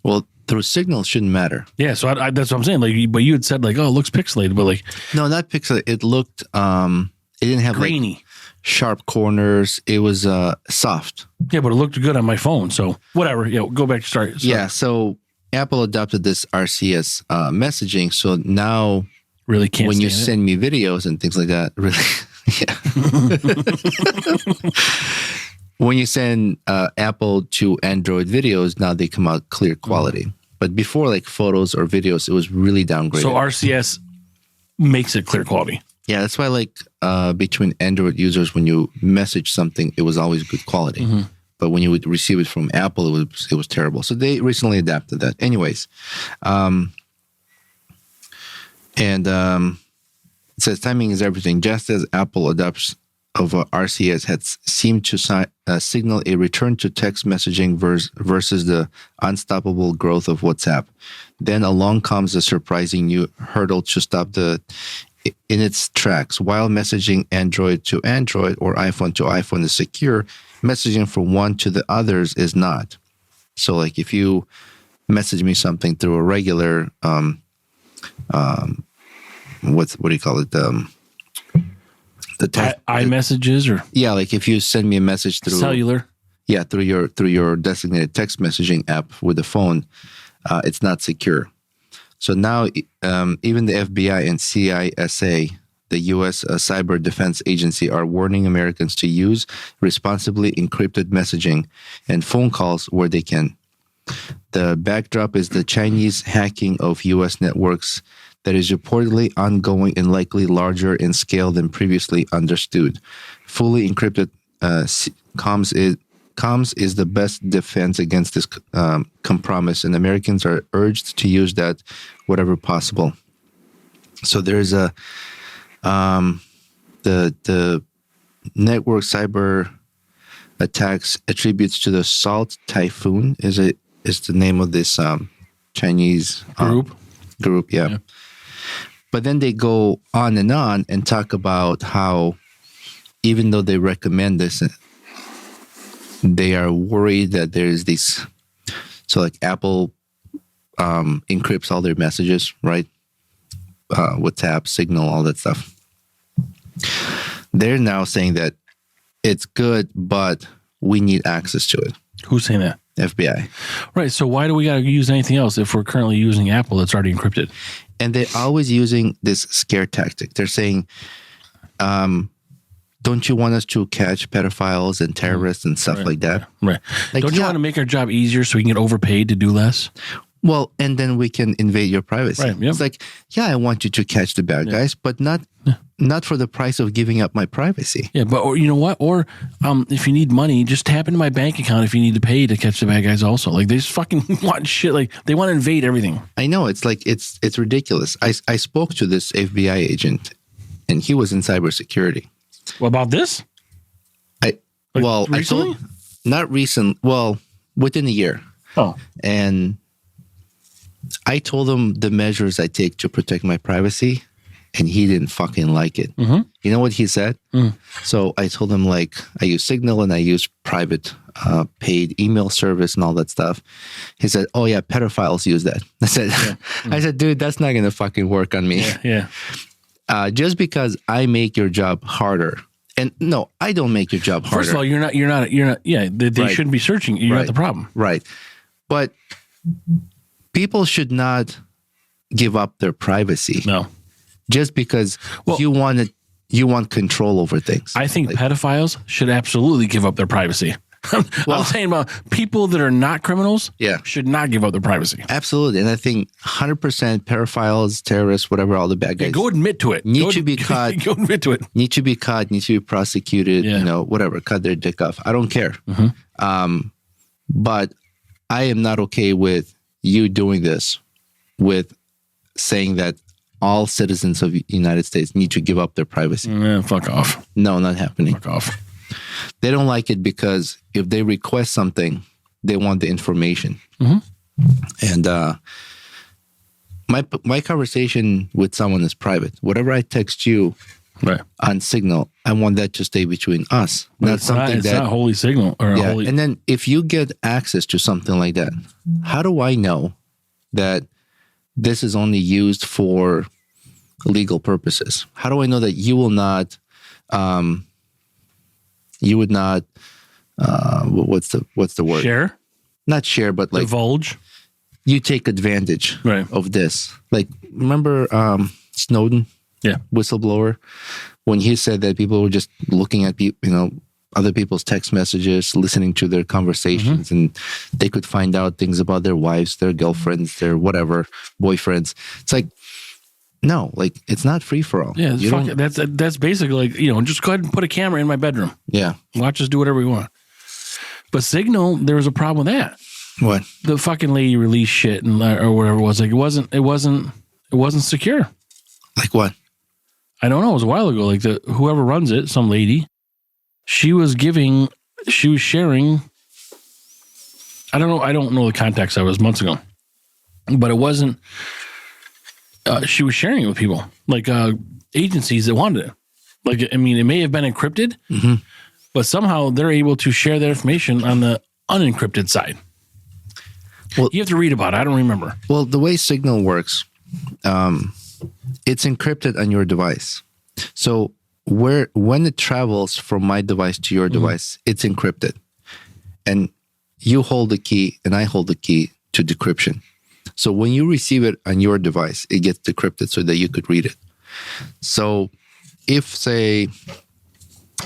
Well, through Signal shouldn't matter. Yeah, so that's what I'm saying. Like, but you had said like, oh, it looks pixelated, but like, no, not pixelated. It looked, it didn't have grainy, like sharp corners. It was soft. Yeah, but it looked good on my phone. So whatever. Yeah, go back to start. Yeah, so Apple adopted this RCS messaging. So now, really can't. When you send me videos and things like that, really, yeah. When you send Apple to Android videos, now they come out clear quality. But before, like photos or videos, it was really downgraded. So RCS makes it clear quality. Yeah, that's why like between Android users, when you message something, it was always good quality. But when you would receive it from Apple, it was terrible. So they recently adapted that. Anyways, it says timing is everything. Just as Apple adopts of RCS had seemed to signal a return to text messaging versus the unstoppable growth of WhatsApp. Then along comes a surprising new hurdle to stop in its tracks. While messaging Android to Android or iPhone to iPhone is secure, messaging from one to the others is not. So like if you message me something through a regular, what do you call it? The text, iMessages or like if you send me a message through cellular, through your designated text messaging app with the phone, it's not secure. So now even the FBI and CISA, the U.S. Cyber Defense Agency, are warning Americans to use responsibly encrypted messaging and phone calls where they can. The backdrop is the Chinese hacking of U.S. networks that is reportedly ongoing and likely larger in scale than previously understood. Fully encrypted comms is the best defense against this compromise, and Americans are urged to use that whatever possible. So there's the network cyber attacks attributes to the Salt Typhoon is the name of this Chinese group. Yeah. But then they go on and talk about how even though they recommend this, they are worried that there's these. So like Apple encrypts all their messages, right? WhatsApp, Signal, all that stuff. They're now saying that it's good, but we need access to it. Who's saying that? FBI. Right. So why do we got to use anything else if we're currently using Apple that's already encrypted? And they're always using this scare tactic. They're saying, don't you want us to catch pedophiles and terrorists and stuff like that? Right. Like, don't you want to make our job easier so we can get overpaid to do less? Well, and then we can invade your privacy. Right, yep. It's like, I want you to catch the bad guys, but not for the price of giving up my privacy. Yeah, but or, you know what? Or if you need money, just tap into my bank account if you need to pay to catch the bad guys also. Like, they just fucking want shit. Like, they want to invade everything. I know. It's like, it's ridiculous. I spoke to this FBI agent, and he was in cybersecurity. What about this? Recently? Not recent. Well, within a year. Oh. And I told him the measures I take to protect my privacy, and he didn't fucking like it. You know what he said? So I told him, like, I use Signal and I use private paid email service and all that stuff. He said, oh yeah, pedophiles use that. I said, dude, that's not gonna fucking work on me. Just because I make your job harder. And no, I don't make your job harder. First of all, you're not. Yeah, they shouldn't be searching. You're not the problem. Right. But people should not give up their privacy. No. Just because you want control over things. I think pedophiles should absolutely give up their privacy. I'm saying about people that are not criminals should not give up their privacy. Absolutely. And I think 100% pedophiles, terrorists, whatever, all the bad guys. Go admit to it. Need to be caught. Go admit to it. Need to be caught, need to be prosecuted, whatever, cut their dick off. I don't care. But I am not okay with you doing this, with saying that all citizens of the United States need to give up their privacy. Fuck off. No, not happening. Fuck off. They don't like it because if they request something, they want the information. And my conversation with someone is private. Whatever I text you on Signal, I want that to stay between us. But it's not holy signal. And then if you get access to something like that, how do I know that this is only used for legal purposes? How do I know that you will not... you would not, what's the word? Share? Not share, but like... Divulge? You take advantage of this. Like, remember Snowden? Yeah. Whistleblower? When he said that people were just looking at other people's text messages, listening to their conversations, and they could find out things about their wives, their girlfriends, their whatever, boyfriends. It's like, no, like, it's not free for all. Yeah, that's basically like, just go ahead and put a camera in my bedroom. Yeah. Watch us do whatever we want. But Signal, there was a problem with that. What? The fucking lady released shit or whatever it was. Like, it wasn't secure. Like what? I don't know. It was a while ago. Like, whoever runs it, some lady, she was sharing. I don't know the context. That was months ago, but it wasn't. She was sharing it with people, like agencies that wanted it. Like, I mean, it may have been encrypted, but somehow they're able to share their information on the unencrypted side. Well, you have to read about it. I don't remember. Well, the way Signal works, it's encrypted on your device. So when it travels from my device to your device, it's encrypted. And you hold the key and I hold the key to decryption. So when you receive it on your device, it gets decrypted so that you could read it. So if, say,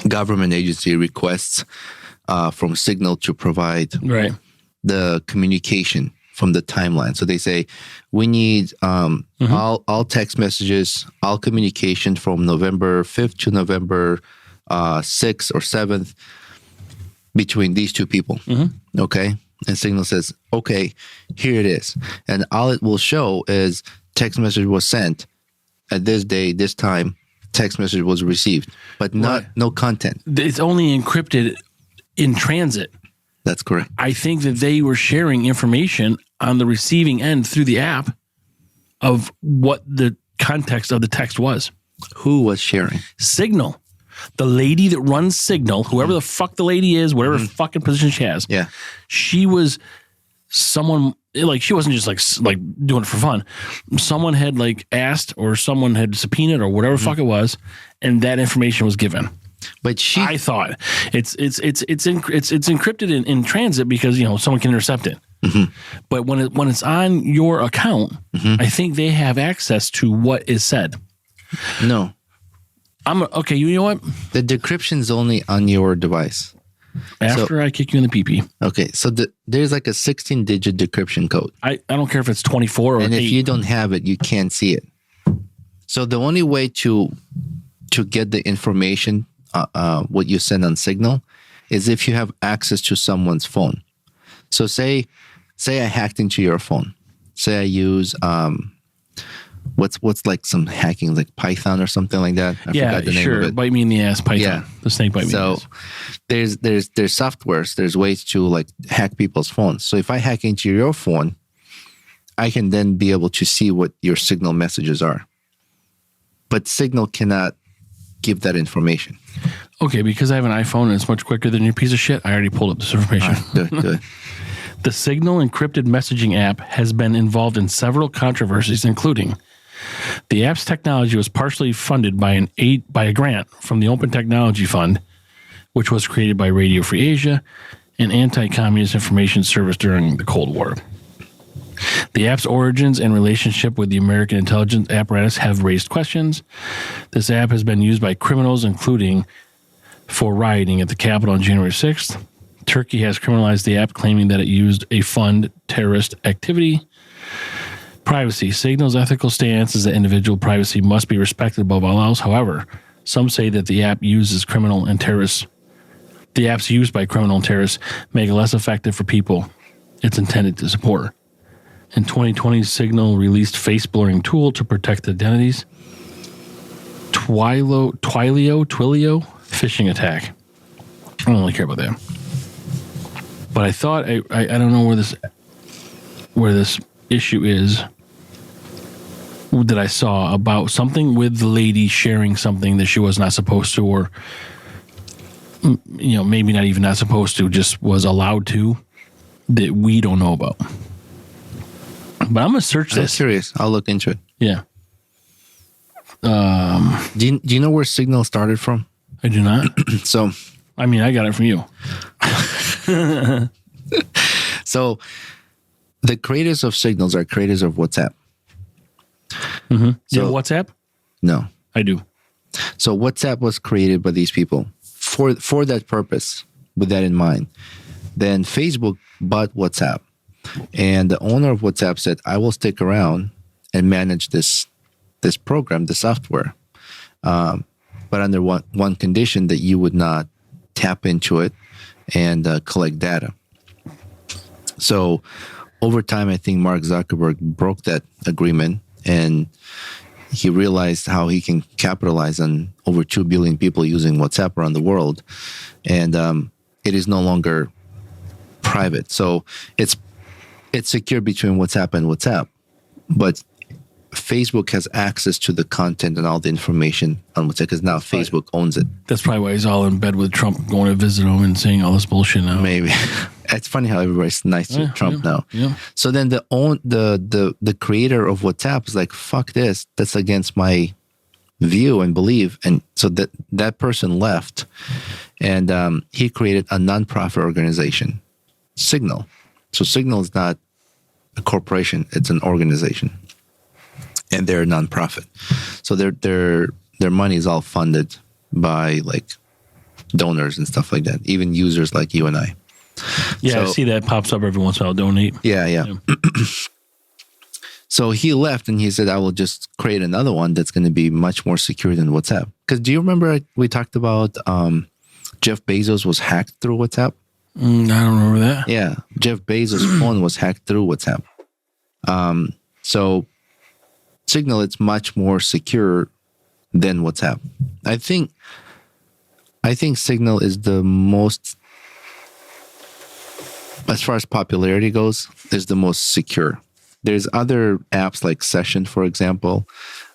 government agency requests from Signal to provide the communication from the timeline. So they say, we need all text messages, all communication from November 5th to November 6th or 7th between these two people. Okay? And Signal says, okay, here it is. And all it will show is text message was sent at this day, this time, text message was received, but no content. It's only encrypted in transit. That's correct. I think that they were sharing information on the receiving end through the app of what the context of the text was. Who was sharing? Signal. The lady that runs Signal, whoever the fuck the lady is, whatever fucking position she has. Yeah. She was someone, like, she wasn't just like doing it for fun. Someone had like asked, or someone had subpoenaed, or whatever fuck it was, and that information was given. But I thought it's encrypted in transit because someone can intercept it. But when it's on your account, I think they have access to what is said. No. Okay, you know what? The decryption's only on your device. After I kick you in the pee-pee. Okay, so there's like a 16-digit decryption code. I don't care if it's 24 or 8. And if you don't have it, you can't see it. So the only way to get the information, what you send on Signal, is if you have access to someone's phone. So say I hacked into your phone. Say I use... What's like some hacking, like Python or something like that? I forgot the name of it. Bite me in the ass, Python. Yeah. The snake bite me in the ass. So there's softwares, there's ways to like hack people's phones. So if I hack into your phone, I can then be able to see what your Signal messages are. but Signal cannot give that information. Okay, because I have an iPhone and it's much quicker than your piece of shit, I already pulled up this information. Good. The Signal encrypted messaging app has been involved in several controversies, including the app's technology was partially funded by a grant from the Open Technology Fund, which was created by Radio Free Asia, an anti-communist information service during the Cold War. The app's origins and relationship with the American intelligence apparatus have raised questions. This app has been used by criminals, including for rioting at the Capitol on January 6th. Turkey has criminalized the app, claiming that it used a fund terrorist activity. Privacy. Signal's ethical stance is that individual privacy must be respected above all else. However, some say that the app used by criminal and terrorists make it less effective for people it's intended to support. In 2020, Signal released face blurring tool to protect identities. Twilio phishing attack. I don't really care about that. But I thought I don't know where this issue is that I saw about something with the lady sharing something that she was not supposed to, or maybe not even not supposed to, just was allowed to, that we don't know about. But I'm gonna search this. I'm curious. I'll look into it. Yeah. Do you know where Signal started from? I do not. So, I mean, I got it from you. So, the creators of Signals are creators of WhatsApp. Mm-hmm. So, you have WhatsApp? No, I do. So WhatsApp was created by these people for that purpose, with that in mind. Then Facebook bought WhatsApp, and the owner of WhatsApp said, "I will stick around and manage this program, the software, but under one condition, that you would not tap into it and collect data." So over time, I think Mark Zuckerberg broke that agreement, and he realized how he can capitalize on over 2 billion people using WhatsApp around the world. And it is no longer private. So it's secure between WhatsApp and WhatsApp. But Facebook has access to the content and all the information on WhatsApp because now Facebook owns it. That's probably why he's all in bed with Trump, going to visit him and saying all this bullshit now. Maybe. It's funny how everybody's nice to Trump now. Yeah. So then the creator of WhatsApp is like, fuck this. That's against my view and belief. And so that person left, and he created a nonprofit organization, Signal. So Signal is not a corporation; it's an organization, and they're a nonprofit. So their money is all funded by like donors and stuff like that, even users like you and I. Yeah, So, I see that pops up every once in a while. Donate. Yeah. So he left, and he said, "I will just create another one that's going to be much more secure than WhatsApp." Because do you remember we talked about Jeff Bezos was hacked through WhatsApp? I don't remember that. Yeah, Jeff Bezos' phone was hacked through WhatsApp. So Signal, it's much more secure than WhatsApp. I think Signal is the most, as far as popularity goes, is the most secure. There's other apps like Session, for example.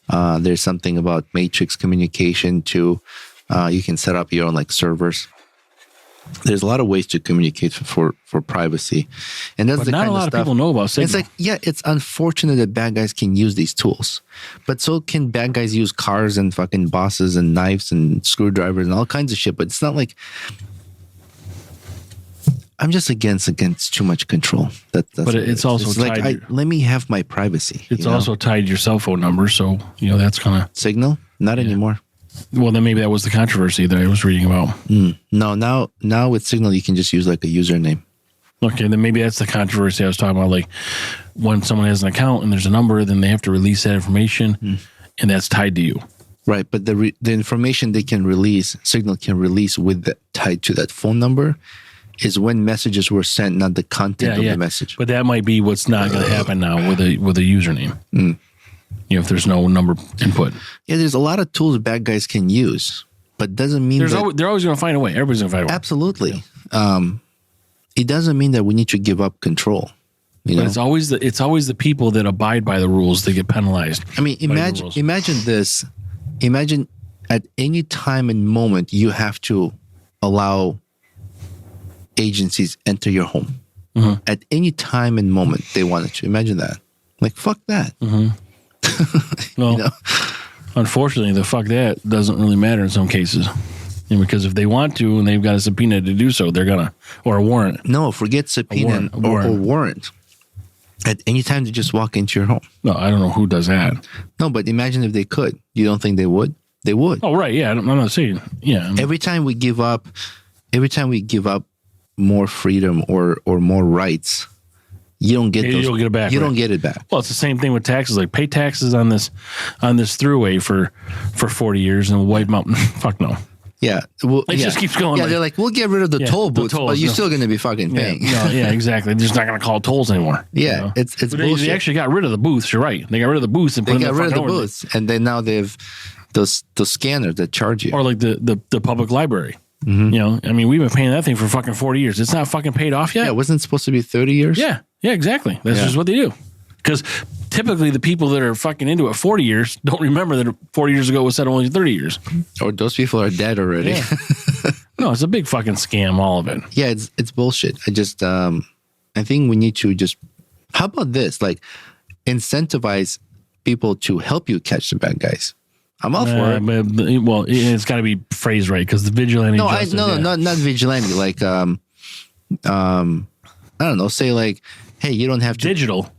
There's something about matrix communication too. You can set up your own like servers. There's a lot of ways to communicate for privacy, and that's But the not kind a lot of of stuff. people know about Signal. It's like, yeah, it's unfortunate that bad guys can use these tools, but so can bad guys use cars and fucking bosses and knives and screwdrivers and all kinds of shit. But it's not like, I'm just against too much control. That's But it's also it's like, tied. let me have my privacy. It's also tied to your cell phone number, so that's kind of Signal, not anymore. Well, then maybe that was the controversy that I was reading about. No, now with Signal you can just use like a username. Okay, then maybe that's the controversy I was talking about. Like when someone has an account and there's a number, then they have to release that information, and that's tied to you. Right, but the information they can release, Signal can release with tied to that phone number, is when messages were sent, not the content of the message. But that might be what's not going to happen now with a username. If there's no number input. Yeah, there's a lot of tools bad guys can use, but doesn't mean they're always going to find a way. Everybody's going to find a way. Absolutely. Yeah. It doesn't mean that we need to give up control. But it's always the people that abide by the rules that get penalized. I mean, imagine this. imagine at any time and moment you have to allow agencies enter your home. Mm-hmm. At any time and moment they wanted to. Imagine that. Like, fuck that. Mm-hmm. Well, you know? Unfortunately, the fuck that doesn't really matter in some cases. Because if they want to and they've got a subpoena to do so, they're gonna, or a warrant. No, forget subpoena or warrant. At any time to just walk into your home. No, I don't know who does that. No, but imagine if they could. You don't think they would? They would. Oh, right. Yeah, I'm not saying. Yeah. Every time we give up more freedom or more rights, you don't get those. You don't get it back. You don't get it back. Well, it's the same thing with taxes. Like, pay taxes on this throughway for 40 years and we'll wipe them out. Fuck no. Yeah. Well, it just keeps going. Yeah, they're like, we'll get rid of the toll booths, but you're still going to be fucking paying. Yeah, exactly. They're just not going to call tolls anymore. Yeah, you know? It's bullshit. They actually got rid of the booths. You're right. They got rid of the booths and put them in the booths. And then now they have those scanners that charge you. Or like the public library. Mm-hmm. You know, I mean, we've been paying that thing for fucking 40 years. It's not fucking paid off yet. Yeah, wasn't it supposed to be 30 years? Yeah, exactly. That's just what they do. Because typically the people that are fucking into it 40 years don't remember that 40 years ago was said only 30 years. Or those people are dead already. Yeah. No, it's a big fucking scam, all of it. Yeah, it's bullshit. I just, I think we need to just, how about this? Like, incentivize people to help you catch the bad guys. I'm all for it. Well, it's got to be phrased right, because the vigilante. Not vigilante. Like, I don't know. Say like, hey, you don't have to digital.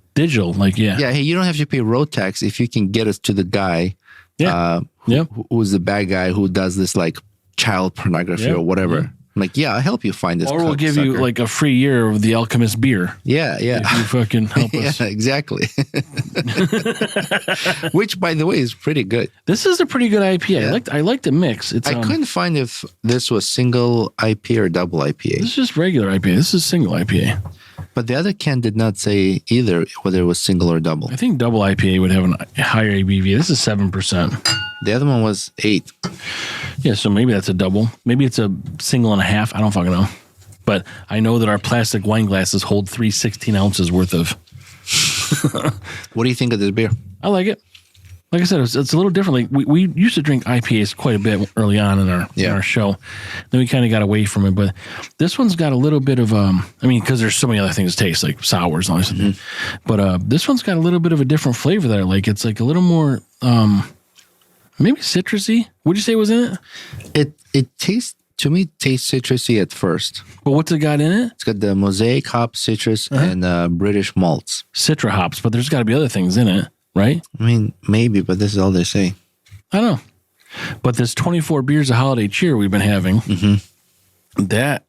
Like, yeah. Hey, you don't have to pay road tax if you can get us to the guy. Who's the bad guy who does this like child pornography or whatever. Yeah. Like, I'll help you find this. Or we'll give you like a free year of the Alchemist beer. Yeah. If you fucking help us. Yeah, exactly. Which, by the way, is pretty good. This is a pretty good IPA. Yeah. I like the mix. I couldn't find if this was single IPA or double IPA. This is just regular IPA. This is single IPA. But the other can did not say either whether it was single or double. I think double IPA would have a higher ABV. This is 7%. The other one was 8. Yeah, so maybe that's a double. Maybe it's a single and a half. I don't fucking know. But I know that our plastic wine glasses hold 3 16-ounces worth of. What do you think of this beer? I like it. Like I said, it's a little different. Like we used to drink IPAs quite a bit early on in our show. Then we kind of got away from it. But this one's got a little bit of, because there's so many other things to taste, like sours and all this. Mm-hmm. But this one's got a little bit of a different flavor that I like. It's like a little more, maybe citrusy. What'd you say was in it? It tastes, to me, citrusy at first. But what's it got in it? It's got the mosaic hop, citrus, and British malts. Citra hops, but there's got to be other things in it. Right? I mean, maybe, but this is all they say. I know. But this 24 beers of holiday cheer we've been having, that,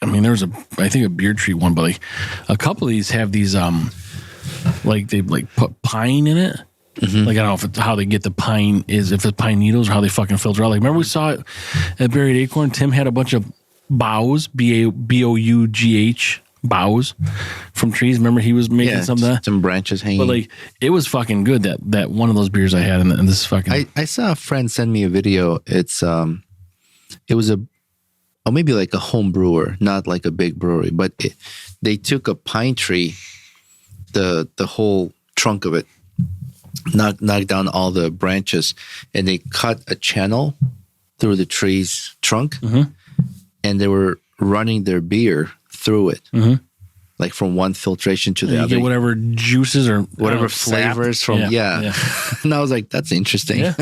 there's I think a Beer Tree one, but like a couple of these have these, like they like put pine in it. Mm-hmm. Like, I don't know if it's how they get the pine if it's pine needles or how they fucking filter out. Like, remember we saw it at Buried Acorn? Tim had a bunch of boughs, B-O-U-G-H, boughs from trees. Remember he was making some branches hanging. But like, it was fucking good, that one of those beers I had, and this fucking. I saw a friend send me a video. It's it was maybe like a home brewer, not like a big brewery, but they took a pine tree, the whole trunk of it, knocked down all the branches, and they cut a channel through the tree's trunk, and they were running their beer through it, like from one filtration to the other. You get whatever juices or whatever flavors from. Yeah. And I was like, that's interesting. Yeah.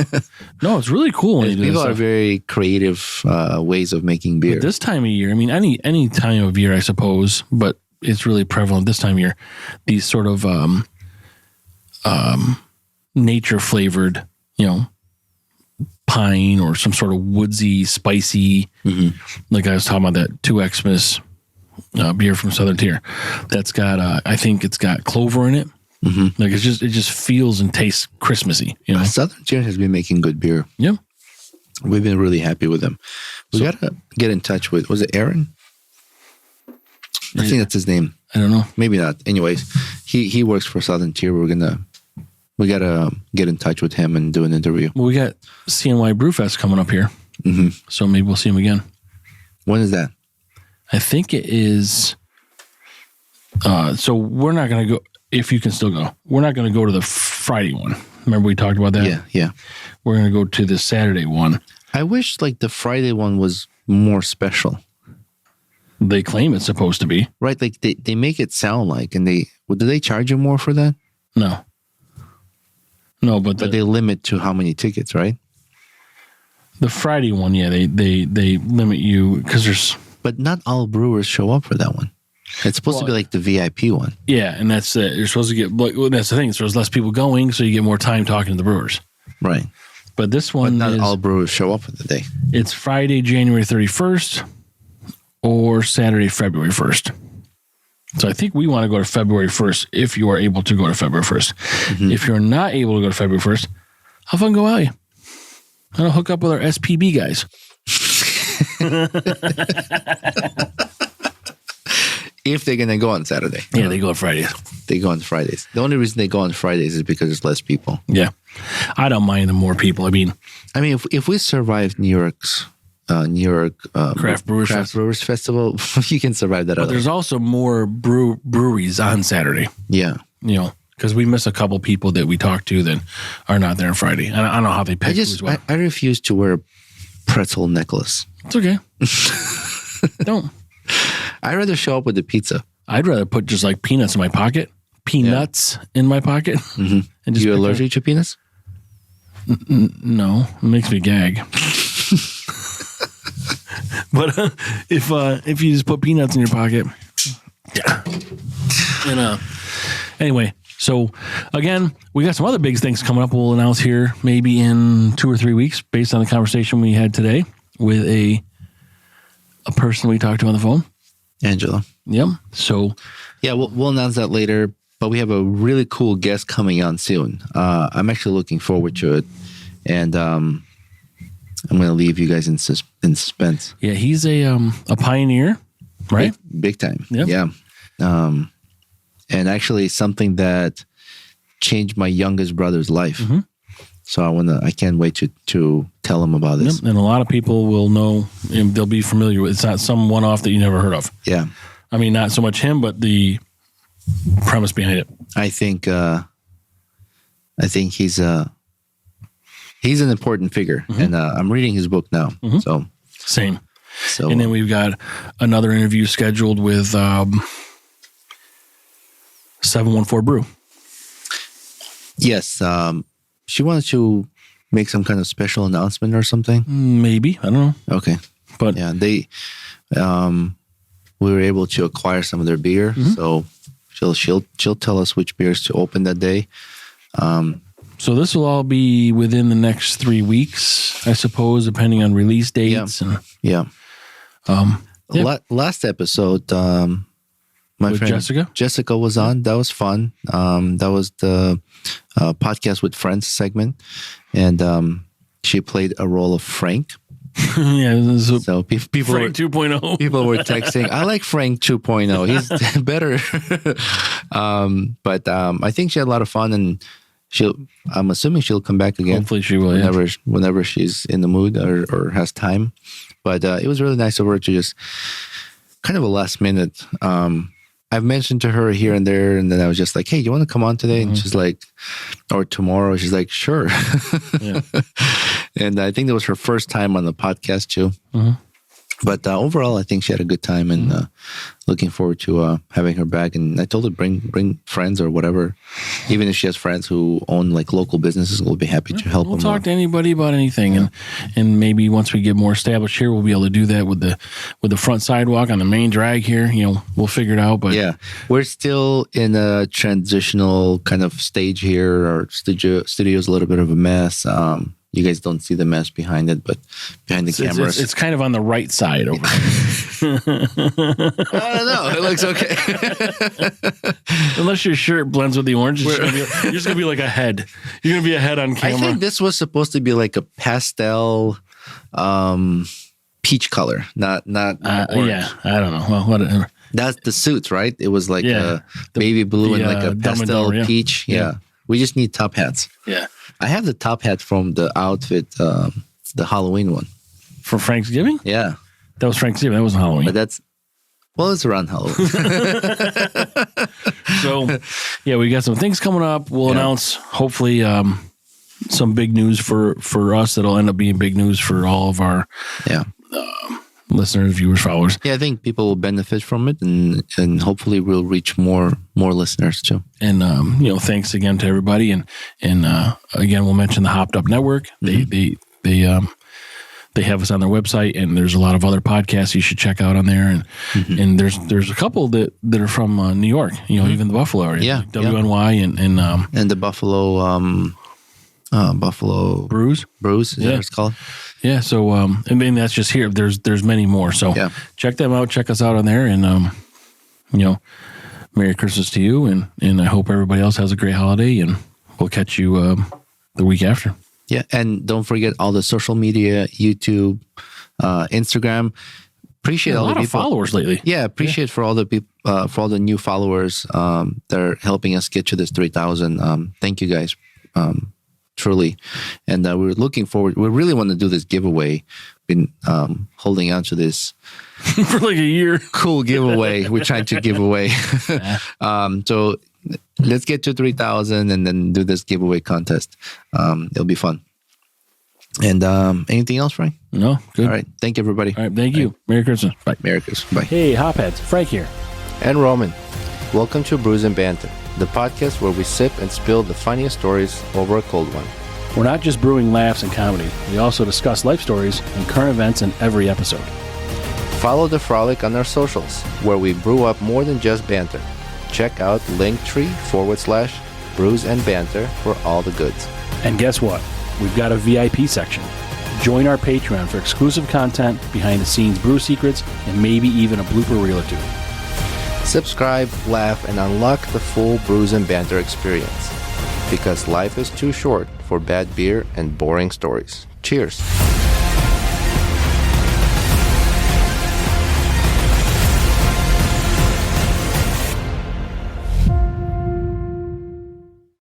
No, it's really cool. People are very creative ways of making beer. But this time of year, any time of year, I suppose, but it's really prevalent this time of year. These sort of nature flavored, pine or some sort of woodsy, spicy. Like I was talking about that 2 Xmas beer from Southern Tier. That's got, I think it's got clover in it. Like it just feels and tastes Christmassy. Southern Tier has been making good beer. Yeah, we've been really happy with them. We gotta get in touch with. Was it Aaron? I think that's his name. I don't know. Maybe not. Anyways, he works for Southern Tier. We gotta get in touch with him and do an interview. Well, we got CNY Brewfest coming up here, so maybe we'll see him again. When is that? I think it is. So we're not going to go, if you can still go, we're not going to go to the Friday one. Remember we talked about that? Yeah. We're going to go to the Saturday one. I wish like the Friday one was more special. They claim it's supposed to be. Right, like they make it sound like, and do they charge you more for that? No, but they limit to how many tickets, right? The Friday one, yeah, they limit you because there's. But not all brewers show up for that one. It's supposed to be like the VIP one. Yeah, and that's it. You're supposed to get. Well, that's the thing. So there's less people going, so you get more time talking to the brewers. Right. But this one, but not all brewers show up for the day. It's Friday, January 31st, or Saturday, February 1st. So I think we want to go to February 1st if you are able to go to February 1st. Mm-hmm. If you're not able to go to February 1st, how fun go out you? I'll hook up with our SPB guys. If they're going to go on Saturday. Yeah, they go on Fridays. They go on Fridays. The only reason they go on Fridays is because there's less people. Yeah. I don't mind the more people. I mean, if we survive New York Craft Brewers Festival, you can survive that. But there's also more breweries on Saturday. Yeah. Because we miss a couple people that we talked to that are not there on Friday. I don't know how they pick as well. I refuse to wear a pretzel necklace. It's okay. Don't. I'd rather show up with the pizza. I'd rather put just like peanuts in my pocket. Peanuts in my pocket. Mm-hmm. And just you allergic to peanuts? No. It makes me gag. But if you just put peanuts in your pocket. Yeah. And anyway, so again, we got some other big things coming up we'll announce here maybe in 2 or 3 weeks based on the conversation we had today with a person we talked to on the phone. Angela. Yep. So yeah, we'll announce that later, but we have a really cool guest coming on soon. I'm actually looking forward to it, and I'm going to leave you guys in suspense. Yeah, he's a pioneer, right? Big time. Yep. Yeah. And actually something that changed my youngest brother's life. Mm-hmm. So I can't wait to tell him about this. Yep. And a lot of people will know, and they'll be familiar with it. It's not some one-off that you never heard of. Yeah. I mean, not so much him, but the premise behind it. I think he's an important figure, mm-hmm. and I'm reading his book now. Mm-hmm. So same. So, and then we've got another interview scheduled with 714 Brew. Yes. She wanted to make some kind of special announcement or something. Maybe. I don't know. Okay. But yeah, we were able to acquire some of their beer. Mm-hmm. So she'll tell us which beers to open that day. So this will all be within the next 3 weeks, I suppose, depending on release dates. Yeah. Last episode, my friend Jessica was on. That was fun. That was the podcast with friends segment, and she played a role of Frank. Yeah, so people Frank 2.0. People were texting, "I like Frank 2.0. He's better." But I think she had a lot of fun, and I'm assuming she'll come back again. Hopefully, she will. Whenever she's in the mood or has time. But it was really nice of her to just kind of a last minute. I've mentioned to her here and there, and then I was just like, "Hey, do you want to come on today?" And she's like, or tomorrow. She's like, "Sure." Yeah. And I think that was her first time on the podcast too. Mm-hmm. But overall, I think she had a good time, and looking forward to having her back. And I told her bring friends or whatever, even if she has friends who own like local businesses, we'll be happy to help them. We'll talk to anybody about anything, and maybe once we get more established here, we'll be able to do that with the front sidewalk on the main drag here. We'll figure it out. But yeah, we're still in a transitional kind of stage here. Our studio's a little bit of a mess. You guys don't see the mess behind it, but behind the cameras. It's kind of on the right side over there. I don't know. It looks okay. Unless your shirt blends with the orange, you're just going to be like a head. You're going to be a head on camera. I think this was supposed to be like a pastel peach color, not orange. Yeah, I don't know. Well, whatever. That's the suits, right? It was like a baby blue and like a pastel peach. Yeah. We just need top hats. Yeah. I have the top hat from the outfit, the Halloween one. For Thanksgiving? Yeah. That was Thanksgiving. That wasn't Halloween. But it's around Halloween. So, yeah, we got some things coming up. We'll announce, hopefully, some big news for us that'll end up being big news for all of our listeners, viewers, followers. Yeah, I think people will benefit from it, and hopefully we'll reach more listeners too. And thanks again to everybody. And again, we'll mention the Hopped Up Network. They have us on their website, and there's a lot of other podcasts you should check out on there. And there's a couple that are from New York. Even the Buffalo area. Yeah, like WNY and the Buffalo Brews. Is that what it's called? Yeah. So and then that's just here. There's many more. So check them out. Check us out on there, and Merry Christmas to you, and I hope everybody else has a great holiday, and we'll catch you the week after. Yeah, and don't forget all the social media, YouTube, Instagram. Appreciate all the people. A lot of followers lately. Yeah, appreciate for all the people, for all the new followers that are helping us get to this 3,000. Thank you guys, truly. And we're looking forward. We really want to do this giveaway. Been holding on to this for like a year. Cool giveaway. We're trying to give away. So let's get to 3,000 and then do this giveaway contest. It'll be fun. And anything else, Frank? No, good. All right. Thank you, everybody. All right. Thank you. Merry Christmas. Bye. Merry Christmas. Bye. Hey, Hopheads. Frank here. And Roman. Welcome to Brews and Banter, the podcast where we sip and spill the funniest stories over a cold one. We're not just brewing laughs and comedy. We also discuss life stories and current events in every episode. Follow the frolic on our socials, where we brew up more than just banter. Check out Linktree/Brews and Banter for all the goods. And guess what? We've got a VIP section. Join our Patreon for exclusive content, behind-the-scenes brew secrets, and maybe even a blooper reel or two. Subscribe, laugh, and unlock the full Brews and Banter experience. Because life is too short for bad beer and boring stories. Cheers.